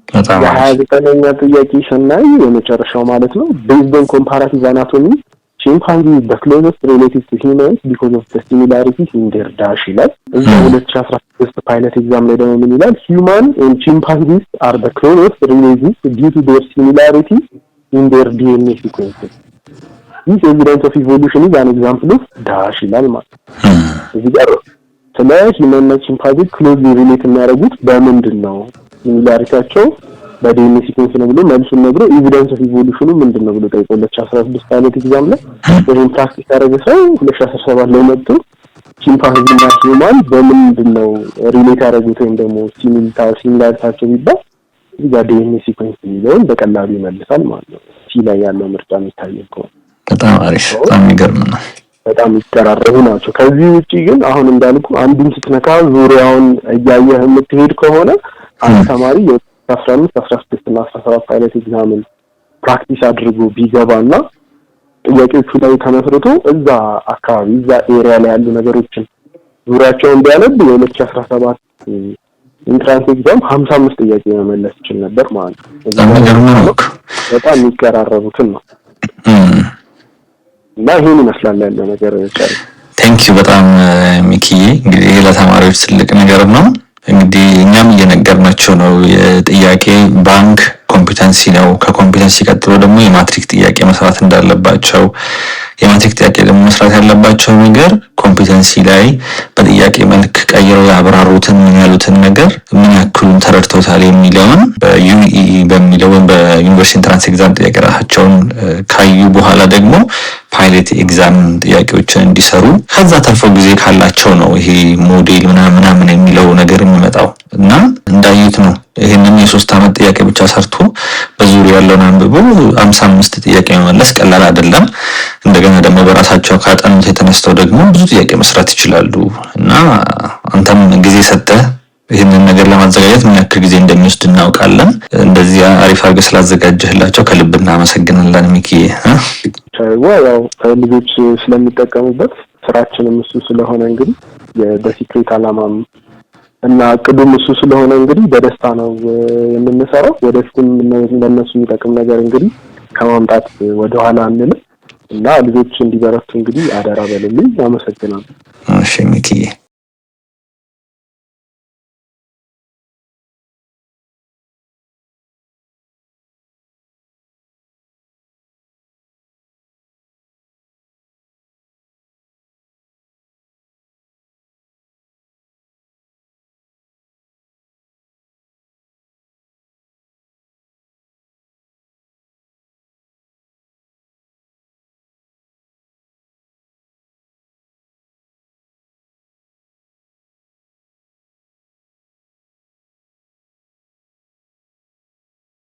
የ29ኛ ጥያቄ ስናይ የመጨረሻው ማለት ነው based on comparative anatomy chimpanzees the closest relative to humans because of the similarities in their dash ይላል። እዚህ 2016 ፓይለት ኤግዛም ላይ ደግሞ ምን ይላል? human and chimpanzees are the closest relatives due to their similarity in their DNA sequences. This evidence of evolution is an example of dash ይላል ማለት ነው። እዚህ ጋር ስለ human እና chimpanzee closely relate የሚያደርጉት በምንድን ነው? ሲሚላሪቲያቸው በዲኤንኤ ሲኩዌንስ ነው ብሎ መልሱን ነግሮ ኤቪደንስ ኦፍ ኢቮሉሽኑ ምንድነው ብሎ ጠይቆ 2016 ፓይለት ኤግዛም ላይ ይሄን ፕራክቲስ ያደረገ ሰው 2017 ላይ መጥቶ ቺምፓንዚ እና ሂውማን በምንድነው ሪሌት ያደረጉት ወይም ደግሞ ሲሚላሪቲያቸው ቢባል እዚህ ጋር ዲኤንኤ ሲኩዌንስ የሚለውን በቀላሉ ይመልሳል ማለት ነው። ሲ ላይ ያለው ምርጫ የሚታየው ከሆነ በጣም አሪፍ በጣም የሚገርም ነው። በጣም ይቀራረቡ ናቸው። ከዚህ ውጪ ግን አሁን እንዳልኩ አንዱን ስትነካ ዙሪያውን እያየህ የምትሄድ ከሆነ አንድ ተማሪ የ15 16 እና 17 ፓይለት ኤግዛምን ፕራክቲስ አድርጎ ቢገባና ጥያቄዎቹ ላይ ተመስርቶ እዛ አካባቢ እዛ ኤሪያ ላይ ያሉ ነገሮችን ዙሪያቸውን ቢያነብ የ2017 ኢንትራንስ ኤግዛም 55 ጥያቄ መመለስ ይችል ነበር ማለት ነው። በጣም የሚቀራረቡትን ነው እና ይሄን ይመስላል ያለው ነገር ቻለ። ቴንኪው በጣም ሚኪዬ። እንግዲህ ለተማሪዎች ትልቅ ነገር ነው። እንግዲህ እኛም እየነገርናቸው ነው። የጥያቄ ባንክ ኮምፒተንሲ ነው። ከኮምፒተንሲ ቀጥሎ ደግሞ የማትሪክ ጥያቄ መስራት እንዳለባቸው የማትሪክ ጥያቄ ደግሞ መስራት ያለባቸው ነገር ኮምፒተንሲ ላይ በጥያቄ መልክ ቀይረው ያብራሩትን ምን ያሉትን ነገር ምን ያክሉን ተረድተውታል የሚለውን በዩኢ በሚለው ወይም በዩኒቨርሲቲ ኢንትራንስ ኤግዛም ጥያቄ ራሳቸውን ካዩ በኋላ ደግሞ ፓይለት ኤግዛም ጥያቄዎችን እንዲሰሩ ከዛ ተርፎ ጊዜ ካላቸው ነው ይሄ ሞዴል ምናምን የሚለው ነገር የሚመጣው እና እንዳዩት ነው። ይሄንን የ3 አመት ጥያቄ ብቻ ሰርቶ በዙሪያ ያለውን አንብቦ 55 ጥያቄ መመለስ ቀላል አይደለም። እንደገና ደግሞ በራሳቸው ካጠኑት የተነስተው ደግሞ ብዙ ጥያቄ መስራት ይችላሉ እና አንተም ጊዜ ሰጠህ ይሄንን ነገር ለማዘጋጀት ምን ያክል ጊዜ እንደሚወስድ እናውቃለን። እንደዚህ አሪፍ አድርገህ ስላዘጋጀህላቸው ከልብ እናመሰግናለን ሚኪ። ያው ልጆች ስለሚጠቀሙበት ስራችንም እሱ ስለሆነ እንግዲህ በሲክሬት አላማም እና ቅዱም እሱ ስለሆነ እንግዲህ በደስታ ነው የምንሰራው። ወደፊትም ለነሱ የሚጠቅም ነገር እንግዲህ ከማምጣት ወደኋላ አንልም እና ልጆች እንዲበረቱ እንግዲህ አደራ በልልኝ። አመሰግናለሁ። እሺ ሚኪ።